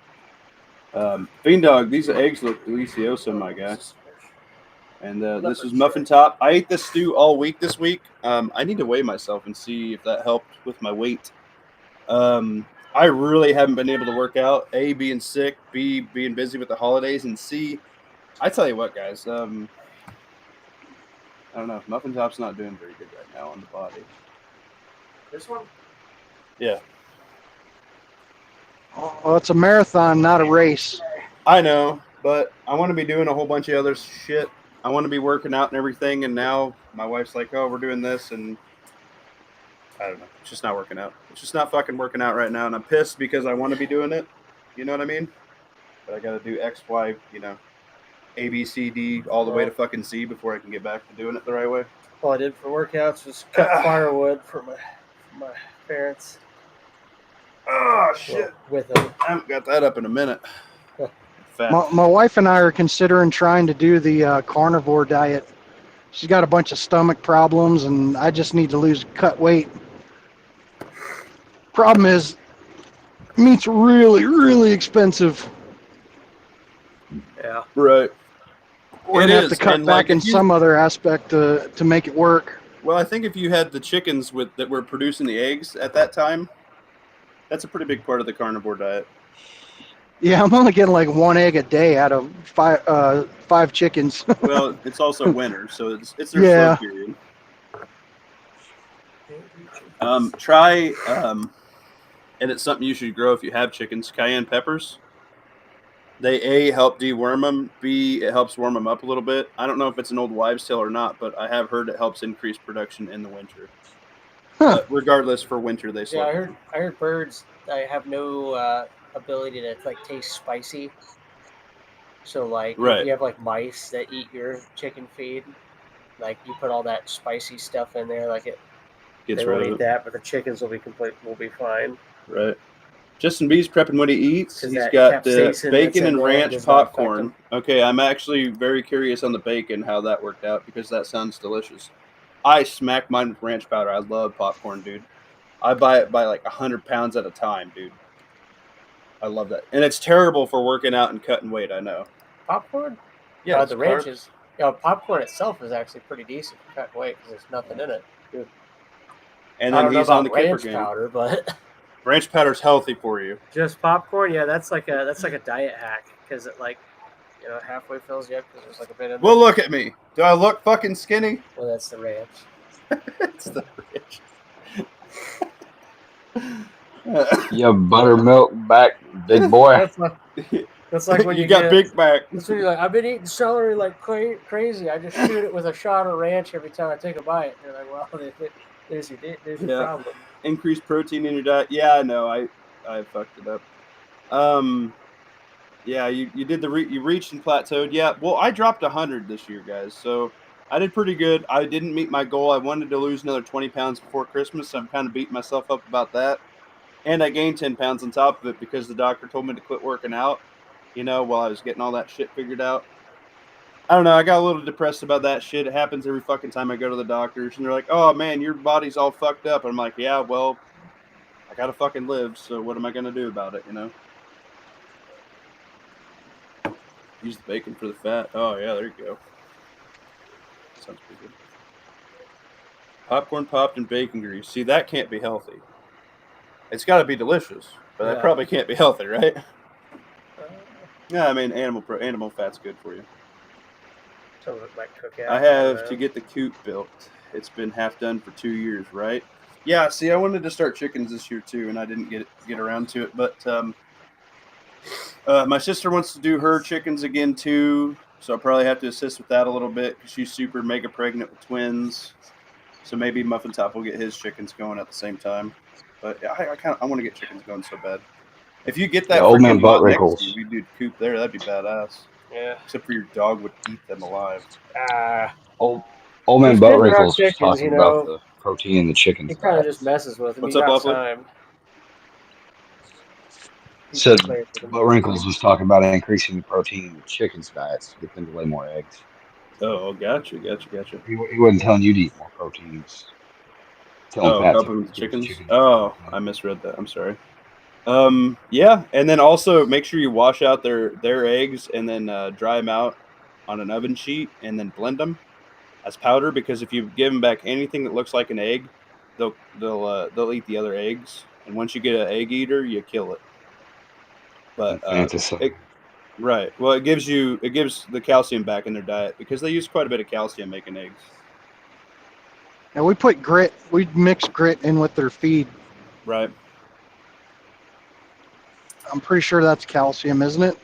A: Fiend Dog, these eggs look delicioso, my guy. And this is Muffin Top. I ate this stew all week this week. I need to weigh myself and see if that helped with my weight. I really haven't been able to work out. A, being sick. B, being busy with the holidays. And C, I tell you what, guys. I don't know. Muffin Top's not doing very good right now on the body.
B: This one?
A: Yeah.
D: Well, it's a marathon, not a race.
A: I know, but I want to be doing a whole bunch of other shit. I want to be working out and everything, and now my wife's like, oh, we're doing this, and I don't know. It's just not working out. It's just not fucking working out right now, and I'm pissed because I want to be doing it. You know what I mean? But I got to do X, Y, A, B, C, D, all the way to fucking Z before I can get back to doing it the right way.
B: All I did for workouts was cut firewood for my parents.
A: Oh, shit.
B: Well, with them.
A: I haven't got that up in a minute.
D: My wife and I are considering trying to do the carnivore diet. She's got a bunch of stomach problems, and I just need to cut weight. Problem is, meat's really, really expensive.
B: Yeah.
A: Right.
D: We're going to have to cut back in some other aspect to make it work.
A: Well, I think if you had the chickens that were producing the eggs at that time, that's a pretty big part of the carnivore diet.
D: Yeah, I'm only getting like 1 egg a day out of five chickens.
A: Well, it's also winter, so it's their slow period. Try, and it's something you should grow if you have chickens, cayenne peppers. They, A, help deworm them. B, it helps warm them up a little bit. I don't know if it's an old wives' tale or not, but I have heard it helps increase production in the winter.
D: Huh.
A: But regardless, for winter, they slow.
B: Yeah, I heard birds have no ability to taste spicy. So if you have mice that eat your chicken feed, you put all that spicy stuff in there, they won't eat that, but the chickens will be fine.
A: Right. Justin B's prepping what he eats. He's got the bacon and ranch popcorn. Okay, I'm actually very curious on the bacon, how that worked out, because that sounds delicious. I smack mine with ranch powder. I love popcorn, dude. I buy it by 100 pounds at a time, dude. I love that. And it's terrible for working out and cutting weight, I know.
B: Popcorn?
A: Yeah,
B: the ranch is... popcorn itself is actually pretty decent for cutting weight because there's nothing in it. Dude.
A: And then he's on the
B: ranch
A: game.
B: Powder, but...
A: Ranch powder's healthy for you.
B: Just popcorn? Yeah, that's like a diet hack because it halfway fills you up because there's a bit of...
A: Well, look at me. Do I look fucking skinny?
B: Well, that's the ranch.
A: It's the rich.
C: You buttermilk back, big boy.
B: That's like when
A: you got big back.
B: So you're like, I've been eating celery like crazy. I just shoot it with a shot of ranch every time I take a bite. They're like, well, there's your problem.
A: Increased protein in your diet. Yeah, I know. I fucked it up. Yeah, you did you reached and plateaued. Yeah, well, I dropped 100 this year, guys. So I did pretty good. I didn't meet my goal. I wanted to lose another 20 pounds before Christmas, so I'm kind of beating myself up about that. And I gained 10 pounds on top of it because the doctor told me to quit working out, while I was getting all that shit figured out. I don't know. I got a little depressed about that shit. It happens every fucking time I go to the doctors, and they're like, "Oh man, your body's all fucked up." And I'm like, "Yeah, well, I gotta fucking live. So what am I gonna do about it? Use the bacon for the fat. Oh yeah, there you go. Sounds pretty good. Popcorn popped in bacon grease. See, that can't be healthy. It's got to be delicious, but that probably can't be healthy, right? Yeah, I mean, animal fat's good for you.
B: So it might cook out.
A: I have to get the coop built. It's been half done for 2 years, right? Yeah. See, I wanted to start chickens this year too, and I didn't get around to it. But my sister wants to do her chickens again too, so I'll probably have to assist with that a little bit because she's super mega pregnant with twins. So maybe Muffin Top will get his chickens going at the same time. But yeah, I want to get chickens going so bad. If you get that
C: old man butt
A: next
C: wrinkles,
A: to you, we do coop there. That'd be badass.
B: Yeah.
A: Except for your dog would eat them alive.
C: Old man butt wrinkles was talking about the protein in the chickens.
B: He kind of just messes with them.
A: What's up, Buffalo?
C: So Butt Wrinkles was talking about increasing the protein in the chickens' diets to get them to lay more eggs.
A: Oh, gotcha.
C: He wasn't telling you to eat more proteins.
A: Helping with the chickens? Oh, I misread that. I'm sorry. Yeah, and then also make sure you wash out their eggs and then dry them out on an oven sheet and then blend them as powder, because if you give them back anything that looks like an egg, they'll eat the other eggs, and once you get an egg eater, you kill it. But right. Well, it gives the calcium back in their diet because they use quite a bit of calcium making eggs.
D: And we put grit. We mix grit in with their feed.
A: Right.
D: I'm pretty sure that's calcium, isn't it?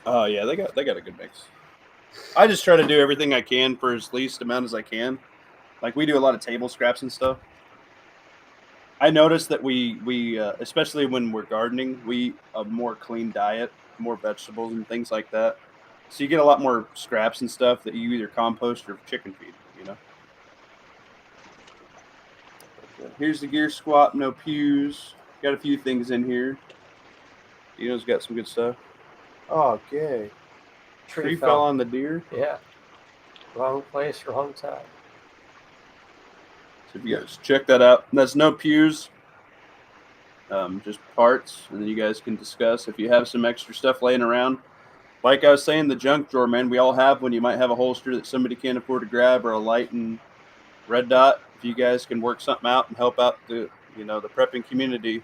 A: Oh yeah, they got a good mix. I just try to do everything I can for as least amount as I can. Like we do a lot of table scraps and stuff. I noticed that we especially when we're gardening, we eat a more clean diet, more vegetables and things like that. So you get a lot more scraps and stuff that you either compost or chicken feed, Here's the gear squat, no pews. Got a few things in here. Dino's got some good stuff. Oh, okay. Tree fell on the deer?
B: Yeah. Wrong place, wrong time.
A: So if you guys check that out. That's no pews. Just parts, and then you guys can discuss if you have some extra stuff laying around. Like I was saying, the junk drawer, man, we all have one. You might have a holster that somebody can't afford to grab, or a light and red dot. If you guys can work something out and help out the prepping community,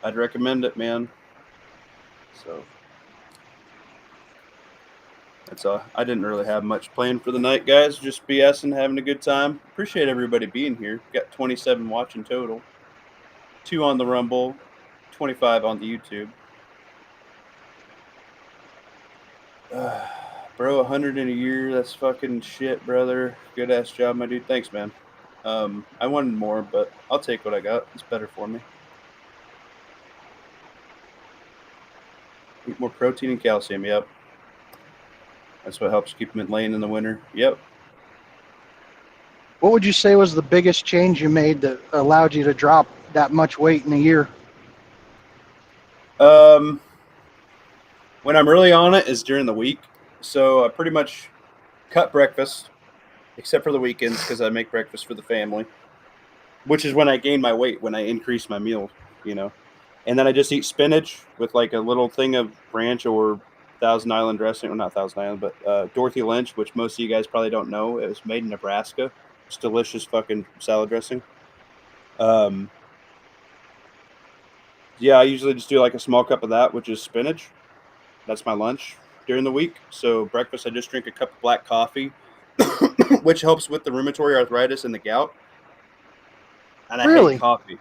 A: I'd recommend it, man. So that's all. I didn't really have much planned for the night, guys. Just BSing, having a good time. Appreciate everybody being here. Got 27 watching total. 2 on the Rumble, 25 on the YouTube. Bro, 100 in a year, that's fucking shit, brother. Good ass job, my dude. Thanks, man. I wanted more, but I'll take what I got. It's better for me. Eat more protein and calcium, yep. That's what helps keep them laying in the winter. Yep.
D: What would you say was the biggest change you made that allowed you to drop that much weight in a year?
A: When I'm really on it is during the week. So I pretty much cut breakfast, except for the weekends because I make breakfast for the family, which is when I gain my weight, when I increase my meal, And then I just eat spinach with like a little thing of ranch or Thousand Island dressing. Well, not Thousand Island, but Dorothy Lynch, which most of you guys probably don't know. It was made in Nebraska. It's delicious fucking salad dressing. Yeah, I usually just do like a small cup of that, which is spinach. That's my lunch during the week. So breakfast, I just drink a cup of black coffee which helps with the rheumatoid arthritis and the gout. And I
D: Really?
A: hate coffee.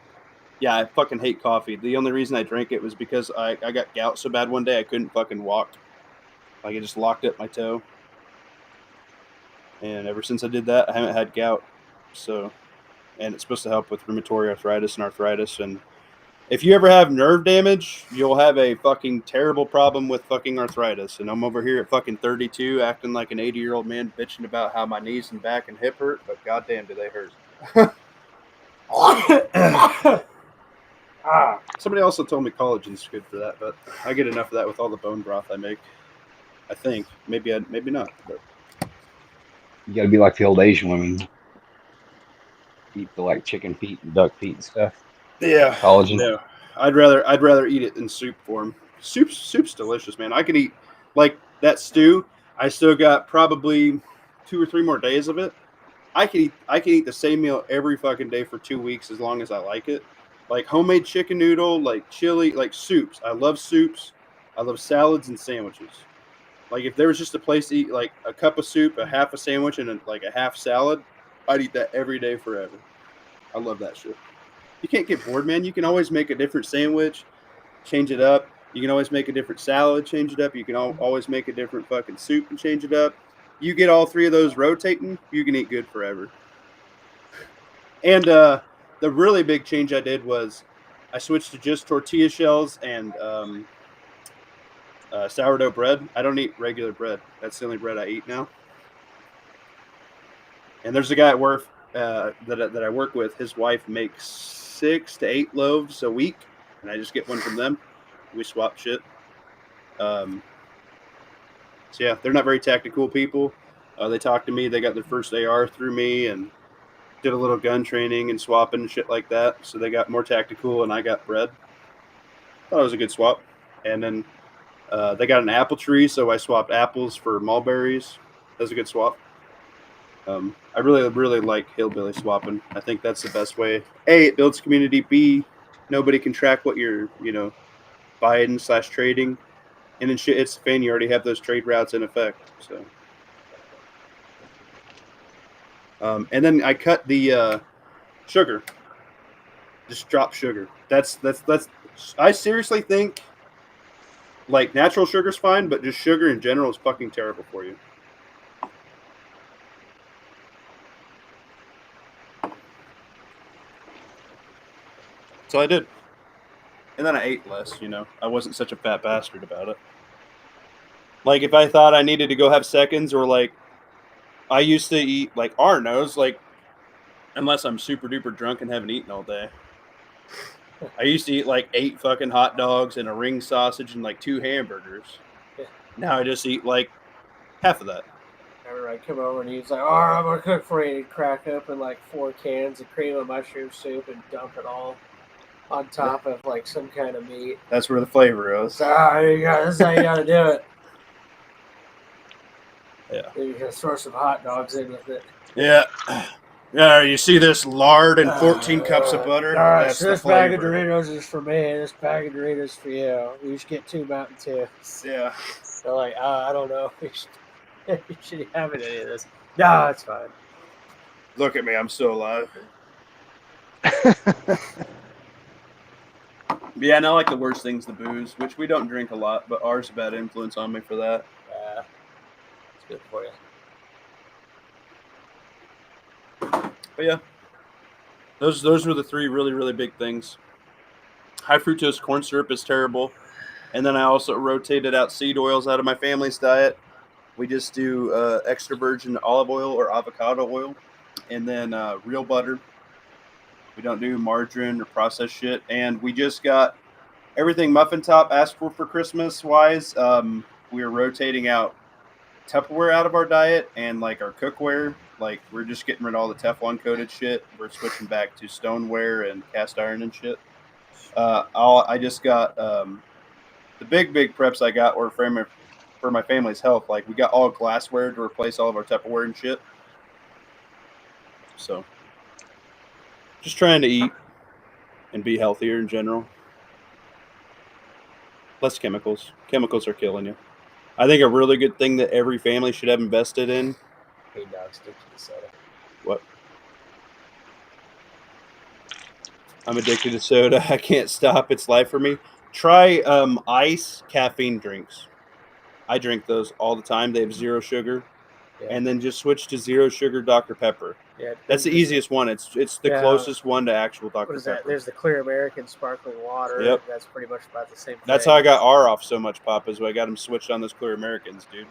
A: Yeah, I fucking hate coffee. The only reason I drank it was because I got gout so bad one day I couldn't fucking walk. Like, it just locked up my toe. And ever since I did that, I haven't had gout. So, and it's supposed to help with rheumatoid arthritis and arthritis. And if you ever have nerve damage, you'll have a fucking terrible problem with fucking arthritis. And I'm over here at fucking 32 acting like an 80-year-old man bitching about how my knees and back and hip hurt, but goddamn do they hurt. Somebody also told me collagen's good for that, but I get enough of that with all the bone broth I make. I think. Maybe not. But
C: You got to be like the old Asian women. Eat the like chicken feet and duck feet and stuff.
A: yeah,
C: Collagen.
A: no. I'd rather eat it in soup form. Soup's delicious, man. I could eat like that stew. I still got probably 2 or 3 more days of it. I can eat the same meal every fucking day for 2 weeks as long as I like it. Like homemade chicken noodle, like chili, like soups. I love soups. I love salads and sandwiches. Like if there was just a place to eat like a cup of soup, a half a sandwich, and like a half salad, I'd eat that every day forever. I love that shit. You can't get bored, man. You can always make a different sandwich, change it up. You can always make a different salad, change it up. You can always make a different fucking soup and change it up. You get all 3 of those rotating, you can eat good forever. And the really big change I did was I switched to just tortilla shells and sourdough bread. I don't eat regular bread. That's the only bread I eat now. And there's a guy at work that I work with. His wife makes 6 to 8 loaves a week, and I just get one from them. We swap shit. So yeah, they're not very tactical people. They talked to me. They got their first AR through me, and did a little gun training and swapping and shit like that. So they got more tactical, and I got bread. Thought it was a good swap. And then they got an apple tree, so I swapped apples for mulberries. That was a good swap. I really like hillbilly swapping. I think that's the best way. A, it builds community. B, nobody can track what you're, buying / trading. And then shit, it's fan. You already have those trade routes in effect. So, and then I cut the sugar. Just drop sugar. That's. I seriously think, like, natural sugar's fine, but just sugar in general is fucking terrible for you. So I did. And then I ate less, I wasn't such a fat bastard about it. Like, if I thought I needed to go have seconds, or, like, I used to eat, like, R-nose, like, unless I'm super duper drunk and haven't eaten all day. I used to eat, like, 8 fucking hot dogs and a ring sausage and, like, 2 hamburgers.
B: Yeah.
A: Now I just eat, like, half of that.
B: I remember I'd come over and he's like, I'm going to cook for you. And he'd crack open, like, 4 cans of cream of mushroom soup and dump it all on top of, like, some kind of meat.
A: That's where the flavor is.
B: So, this is how you got to do it.
A: Yeah.
B: Then you can throw some hot dogs in with it.
A: Yeah. Yeah, you see this lard and 14 cups of butter?
B: All right,
A: That's
B: so
A: the
B: this bag of
A: flavor.
B: Doritos is for me. This bag of Doritos is for you. We just get 2 Mountain Dew.
A: Yeah.
B: So, like, I don't know if you should have any of this. No, it's fine.
A: Look at me, I'm still alive. Yeah, and I like the worst thing's the booze, which we don't drink a lot, but ours is a bad influence on me for that.
B: Yeah, it's good for you.
A: But yeah, those were the 3 really, really big things. High fructose corn syrup is terrible. And then I also rotated out seed oils out of my family's diet. We just do extra virgin olive oil or avocado oil, and then real butter. We don't do margarine or processed shit. And we just got everything Muffin Top asked for Christmas wise. We are rotating out Tupperware out of our diet and, like, our cookware. Like, we're just getting rid of all the Teflon coated shit. We're switching back to stoneware and cast iron and shit. I just got the big preps I got were for my family's health. Like, we got all glassware to replace all of our Tupperware and shit. So, just trying to eat and be healthier in general. Less chemicals. Chemicals are killing you. I think a really good thing that every family should have invested in
B: caffeine dogs addicted to soda.
A: What? I'm addicted to soda. I can't stop. It's life for me. Try ice caffeine drinks. I drink those all the time. They have 0 sugar.
B: Yeah.
A: And then just switch to 0 sugar Dr. Pepper.
B: Yeah,
A: That's the easiest one. It's the closest one to actual Dr.
B: What is
A: Pepper.
B: that? There's the Clear American sparkling water.
A: Yep.
B: That's pretty much about the same thing.
A: That's how I got R off so much, Pop, is I got him switched on those Clear Americans, dude.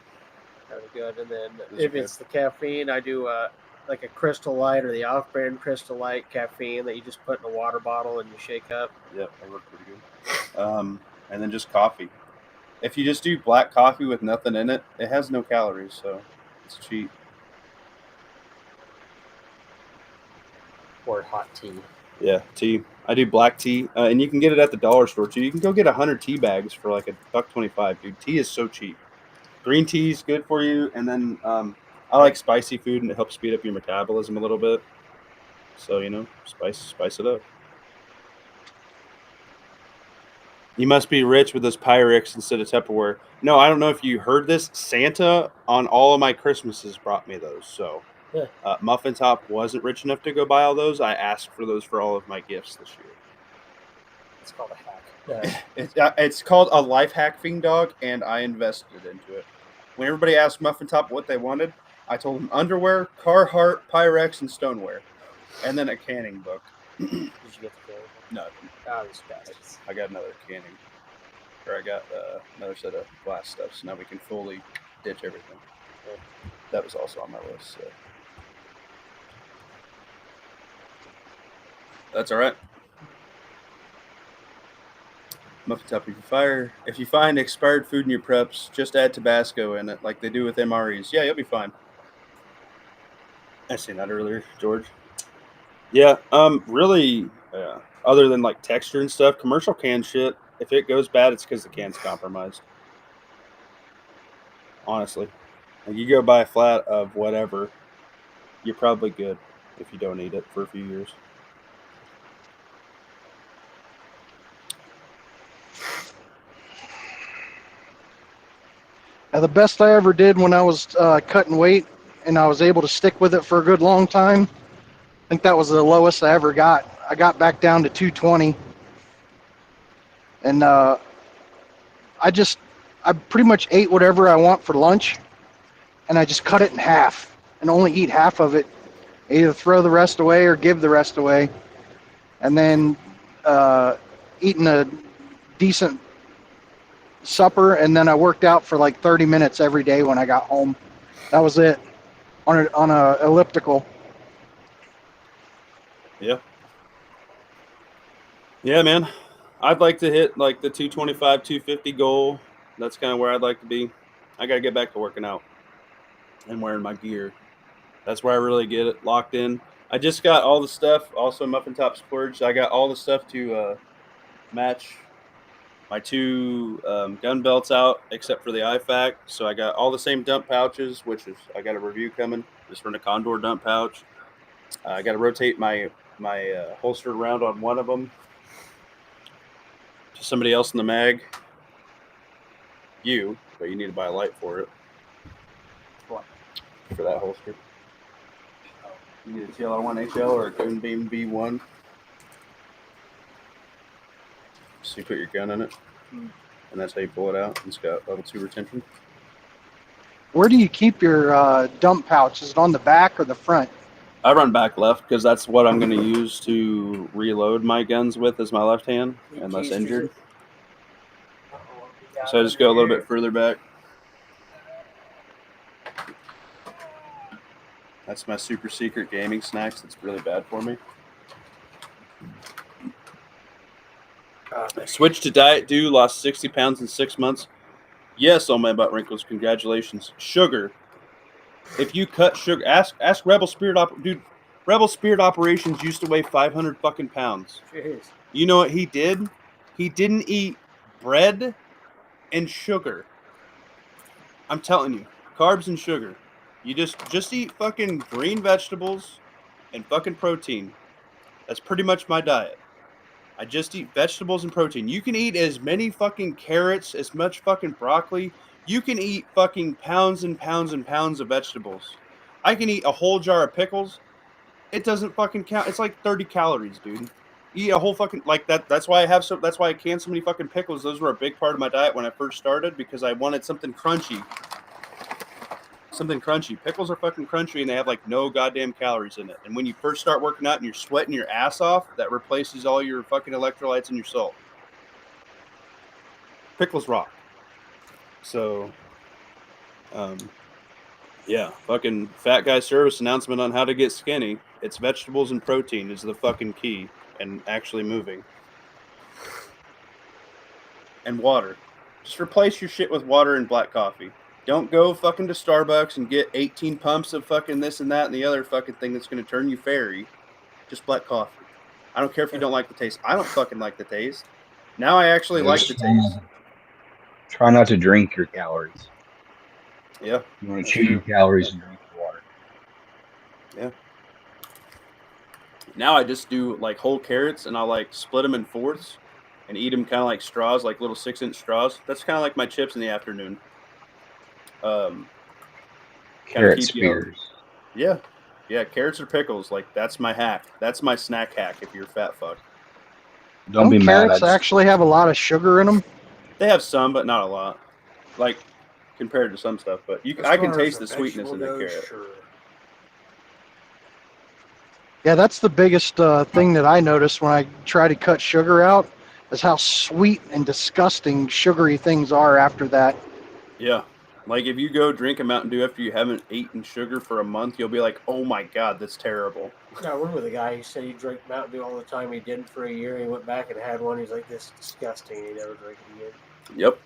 B: That was good. And then
A: Those
B: if
A: are
B: it's the caffeine, I do like a Crystal Light or the off-brand Crystal Light caffeine that you just put in a water bottle and you shake up.
A: Yep, that worked pretty good. And then just coffee. If you just do black coffee with nothing in it, it has no calories, so it's cheap.
B: Or hot tea.
A: Yeah, tea. I do black tea, and you can get it at the dollar store too. You can go get 100 tea bags for like $1.25, dude. Tea is so cheap. Green tea is good for you, and then I like spicy food, and it helps speed up your metabolism a little bit. So spice it up. You must be rich with those Pyrex instead of Tupperware. No, I don't know if you heard this. Santa on all of my Christmases brought me those. So Muffin Top wasn't rich enough to go buy all those. I asked for those for all of my gifts this year.
B: It's called a hack.
A: It's called a life hack, Fiend Dog, and I invested into it. When everybody asked Muffin Top what they wanted, I told them underwear, Carhartt, Pyrex, and stoneware, and then a canning book.
B: Did you get the canning?
A: No,
B: Oh, these bastards.
A: I got another canning, or I got another set of glass stuff, so now we can fully ditch everything.
B: Yeah.
A: That was also on my list. So. That's all right. Muffin Top, if you find expired food in your preps, just add Tabasco in it, like they do with MREs. Yeah, you'll be fine. I seen that earlier, George. Yeah, really, other than like texture and stuff, commercial can shit, if it goes bad, it's because the can's compromised. Honestly. Like you go buy a flat of whatever, you're probably good if you don't eat it for a few years.
D: Now, the best I ever did when I was cutting weight and I was able to stick with it for a good long time, I think that was the lowest I ever got. I got back down to 220. And I pretty much ate whatever I want for lunch, and I just cut it in half and only eat half of it. Either throw the rest away or give the rest away. And then eating a decent supper, and then I worked out for like 30 minutes every day when I got home. That was it on a elliptical.
A: Yeah. Yeah, man. I'd like to hit like the 225, 250 goal. That's kind of where I'd like to be. I got to get back to working out and wearing my gear. That's where I really get it locked in. I just got all the stuff, also Muffin Top Splurge. I got all the stuff to match my 2 gun belts out, except for the IFAC. So I got all the same dump pouches, which is I got a review coming just for the Condor dump pouch. I got to rotate my holstered round on one of them to somebody else in the mag. But you need to buy a light for it.
B: What?
A: For that holster. You need a TLR1 HL or a Gun Beam B1. So you put your gun in it, and that's how you pull it out. It's got level 2 retention.
D: Where do you keep your dump pouch? Is it on the back or the front?
A: I run back left because that's what I'm going to use to reload my guns with as my left hand, unless injured. So I just go a little bit further back. That's my super secret gaming snacks. That's really bad for me. Switched to Diet Dew, lost 60 pounds in 6 months. Yes, all my butt wrinkles. Congratulations. Sugar. If you cut sugar, ask Rebel Spirit dude. Rebel Spirit Operations used to weigh 500 fucking pounds.
B: Jeez.
A: You know what he did? He didn't eat bread and sugar. I'm telling you, carbs and sugar. You just eat fucking green vegetables and fucking protein. That's pretty much my diet. I just eat vegetables and protein. You can eat as many fucking carrots, as much fucking broccoli. You can eat fucking pounds and pounds and pounds of vegetables. I can eat a whole jar of pickles. It doesn't fucking count. It's like 30 calories, dude. You eat a whole fucking like that. That's why I canned so many fucking pickles. Those were a big part of my diet when I first started because I wanted something crunchy. Something crunchy. Pickles are fucking crunchy and they have like no goddamn calories in it. And when you first start working out and you're sweating your ass off, that replaces all your fucking electrolytes and your salt. Pickles rock. So, yeah, fucking fat guy service announcement on how to get skinny. It's vegetables and protein is the fucking key, and actually moving. And water. Just replace your shit with water and black coffee. Don't go fucking to Starbucks and get 18 pumps of fucking this and that and the other fucking thing that's going to turn you fairy. Just black coffee. I don't care if you don't like the taste. I don't fucking like the taste. Now I actually like the taste.
C: Try not to drink your calories.
A: Yeah.
C: You want to chew your calories and drink your water.
A: Yeah. Now I just do like whole carrots and I'll like split them in fourths and eat them kind of like straws, like little 6-inch straws. That's kind of like my chips in the afternoon.
C: Carrot spears.
A: Yeah. Yeah, carrots or pickles. Like that's my hack. That's my snack hack if you're a fat fuck.
C: Don't be mad.
D: Carrots actually have a lot of sugar in them.
A: They have some, but not a lot. Like compared to some stuff, but I can taste the sweetness in the carrot.
B: Sure.
D: Yeah, that's the biggest thing that I notice when I try to cut sugar out is how sweet and disgusting sugary things are after that.
A: Yeah. Like if you go drink a Mountain Dew after you haven't eaten sugar for a month, you'll be like, "Oh my god, that's terrible."
B: I remember the guy. He said he drank Mountain Dew all the time. He didn't for a year. He went back and had one. He's like, "This is disgusting." And he never drank it again.
A: Yep.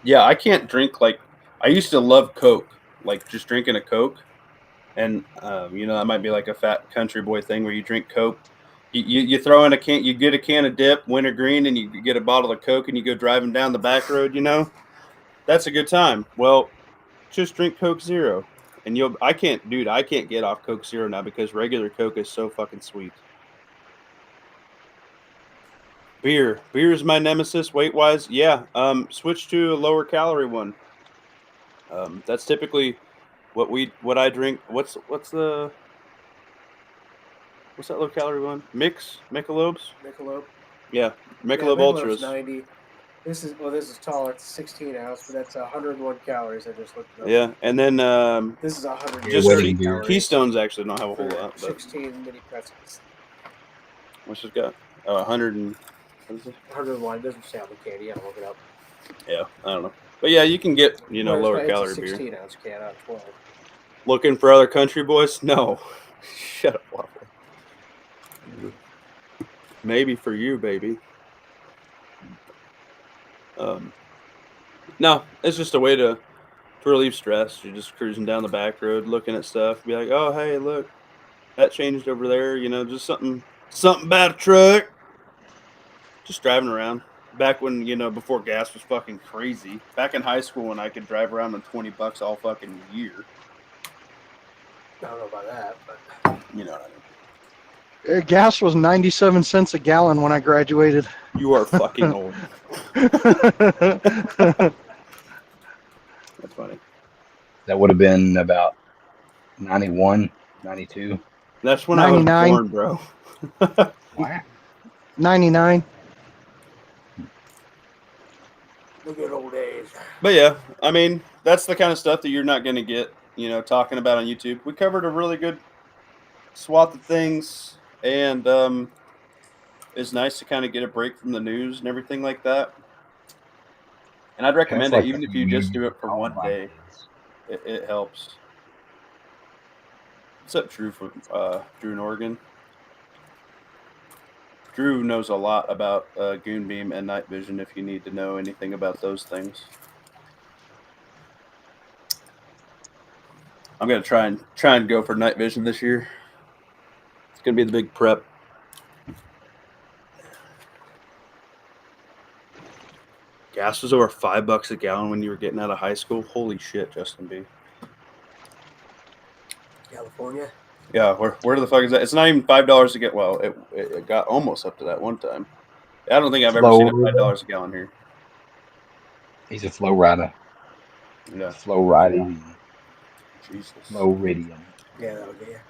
A: Yeah, I can't drink like I used to love Coke, like just drinking a Coke, and that might be like a fat country boy thing where you drink Coke. You throw in a can, you get a can of dip, wintergreen, and you get a bottle of Coke, and you go driving down the back road. That's a good time. Well, just drink Coke Zero, and I can't get off Coke Zero now because regular Coke is so fucking sweet. Beer is my nemesis weight wise. Yeah, switch to a lower calorie one. That's typically what I drink. What's that low calorie one? Michelob's.
B: Michelob.
A: Yeah, Michelob Ultras.
B: 90. This is taller. It's 16 ounce, but that's 101 calories. I just looked it up.
A: Yeah, and then
B: this is 100.
A: just
B: calories.
A: Keystones actually don't have a whole lot. But
B: 16 mini pretzels.
A: what's it got? 100 and what is it?
B: 101. It doesn't say on the can. You gotta look it up.
A: Yeah, I don't know. But yeah, you can get lower
B: It's
A: calorie
B: a 16
A: beer.
B: ounce can out of 12.
A: Looking for other country boys? No. Shut up, Waffle. Maybe for you, baby. No, it's just a way to relieve stress. You're just cruising down the back road, looking at stuff, be like, "Oh, hey, look, that changed over there." Just something about a truck. Just driving around. Back when before gas was fucking crazy. Back in high school when I could drive around on $20 all fucking year.
B: I don't know about that, but
A: You know what I mean.
D: Gas was 97 cents a gallon when I graduated.
A: You are fucking old. That's funny.
C: That would have been about 91, 92.
A: That's when
D: 99.
A: I was born, bro.
C: Wow.
D: 99.
B: the good old days.
A: But yeah, I mean, that's the kind of stuff that you're not going to get, talking about on YouTube. We covered a really good swath of things, and it's nice to kind of get a break from the news and everything like that. And I'd recommend it, even if you just do it for one day. It helps. What's up, Drew, from Drew in Oregon? Drew knows a lot about Goon Beam and Night Vision if you need to know anything about those things. I'm going to try and go for Night Vision this year. It's going to be the big prep. Gas was over $5 a gallon when you were getting out of high school. Holy shit, Justin B.
B: California?
A: Yeah, where the fuck is that? It's not even $5 to get. Well, it got almost up to that one time. I don't think I've ever seen it $5 a gallon here.
C: He's a flow rider.
A: Yeah,
C: Flow riding.
A: Jesus.
C: Meridian.
B: Yeah, that'll be it.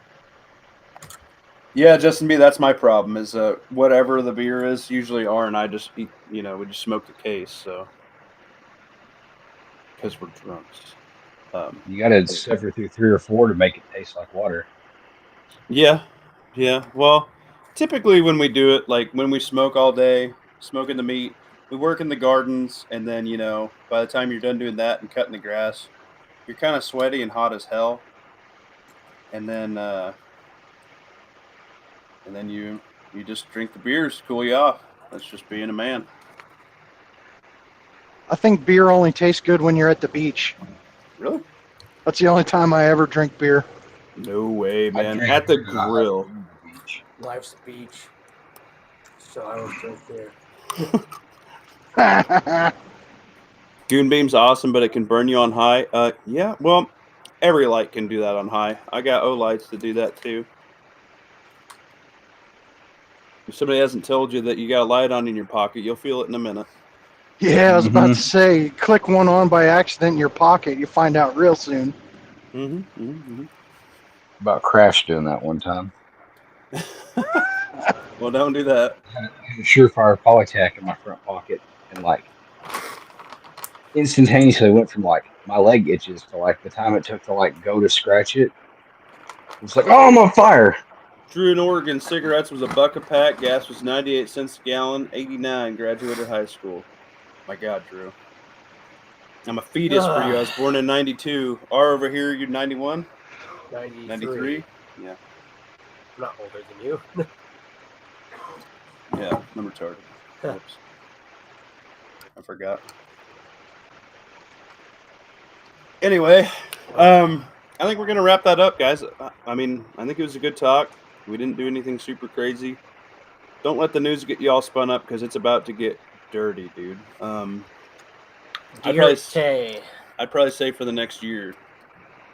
A: Yeah, Justin B, that's my problem is whatever the beer is, usually R and I just eat, we just smoke the case, so because we're drunks.
C: You got to suffer through 3 or 4 to make it taste like water.
A: Yeah. Well, typically when we do it, like when we smoke all day, smoking the meat, we work in the gardens, and then by the time you're done doing that and cutting the grass, you're kind of sweaty and hot as hell, and then you just drink the beers to cool you off. That's just being a man.
D: I think beer only tastes good when you're at the beach.
A: Really?
D: That's the only time I ever drink beer.
A: No way, man.
C: drink
A: At the
C: beer that I
A: grill.
C: have on the beach.
B: Life's the beach. So I always drink beer.
A: Goon Beam's awesome, but it can burn you on high. Yeah, well, every light can do that on high. I got O lights to do that too. If somebody hasn't told you that you got a light on in your pocket, you'll feel it in a minute.
D: Yeah, I was about to say, you click one on by accident in your pocket, you find out real soon.
C: About crashed doing that one time.
A: Well, don't do that.
C: I had a Surefire Polytech in my front pocket, and instantaneously went from my leg itches to the time it took to go to scratch it. It's like, oh, I'm on fire.
A: Drew in Oregon, cigarettes was $1 a pack. Gas was 98 cents a gallon. 89, graduated high school. My God, Drew. I'm a fetus for you. I was born in 92. R over here, you're 91? 93? Yeah.
B: I'm not older than you.
A: Yeah, I'm retarded. Oops. I forgot. Anyway, I think we're going to wrap that up, guys. I think it was a good talk. We didn't do anything super crazy. Don't let the news get you all spun up because it's about to get dirty, dude. I'd probably say for the next year.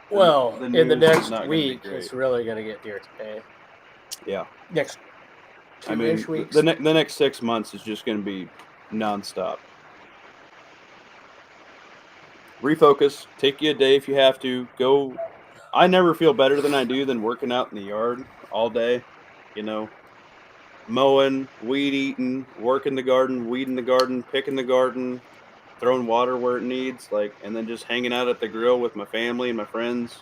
B: Well,
A: The
B: in the
A: news is
B: next
A: not gonna be
B: week,
A: great.
B: it's really going to get dear today.
A: Yeah.
B: Next 2-ish weeks.
A: The next 6 months is just going to be nonstop. Refocus. Take you a day if you have to. Go. I never feel better than I do than working out in the yard all day. Mowing, weed eating, working the garden, weeding the garden, picking the garden, throwing water where it needs, and then just hanging out at the grill with my family and my friends.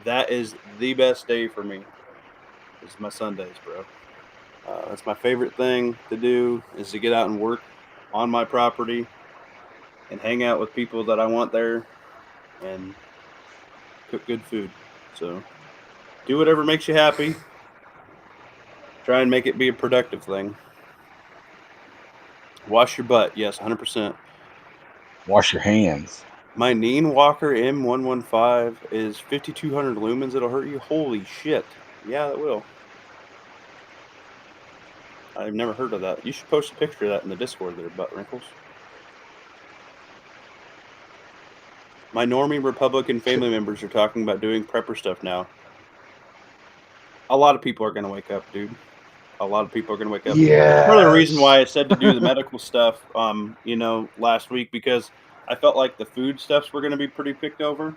A: That is the best day for me. It's my Sundays, bro. That's my favorite thing to do is to get out and work on my property and hang out with people that I want there and cook good food. So do whatever makes you happy. Try and make it be a productive thing. Wash your butt. Yes, 100%.
C: Wash your hands.
A: My Neen Walker M115 is 5,200 lumens. It'll hurt you. Holy shit. Yeah, it will. I've never heard of that. You should post a picture of that in the Discord there, Butt Wrinkles. My normie Republican family members are talking about doing prepper stuff now. A lot of people are going to wake up, dude. A lot of people are going to wake up.
D: Yeah.
A: Part of the reason why I said to do the medical stuff, last week, because I felt like the food stuffs were going to be pretty picked over.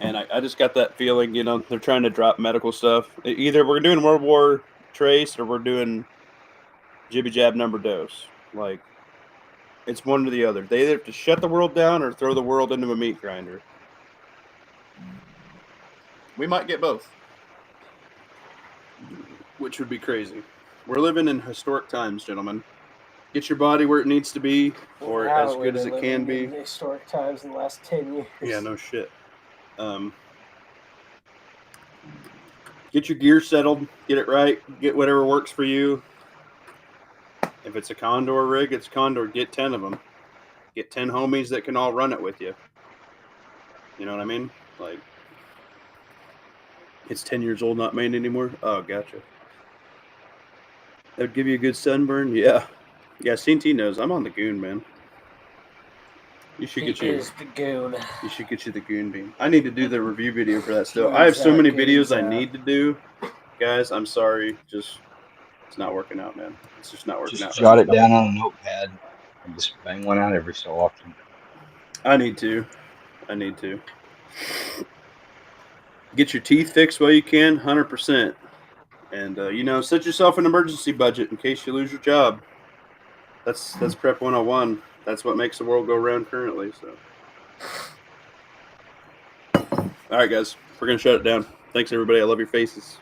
A: And I just got that feeling, they're trying to drop medical stuff. Either we're doing World War Trace or we're doing Jibby Jab Number Dose. It's one or the other. They either have to shut the world down or throw the world into a meat grinder. We might get both, which would be crazy. We're living in historic times, gentlemen. Get your body where it needs to be, or as good as it can be.
B: Historic times in the last 10 years.
A: Yeah, no shit. Get your gear settled. Get it right. Get whatever works for you. If it's a Condor rig, it's Condor. Get 10 of them. Get 10 homies that can all run it with you. You know what I mean? It's 10 years old, not made anymore. Oh, gotcha. That would give you a good sunburn. Yeah. Yeah, CNT knows. I'm on the goon, man. You should get you.
B: The goon.
A: You should get you the goon beam. I need to do the review video for that still. I have so many videos I need to do. Guys, I'm sorry. It's not working out, man. It's just not working out.
C: Just jot it down on a notepad and just bang one out every so often.
A: I need to. Get your teeth fixed while you can, 100%. And, set yourself an emergency budget in case you lose your job. That's Prep 101. That's what makes the world go round currently. So, all right, guys, we're going to shut it down. Thanks, everybody. I love your faces.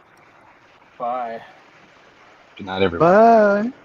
B: Bye.
C: Good night, everybody.
D: Bye.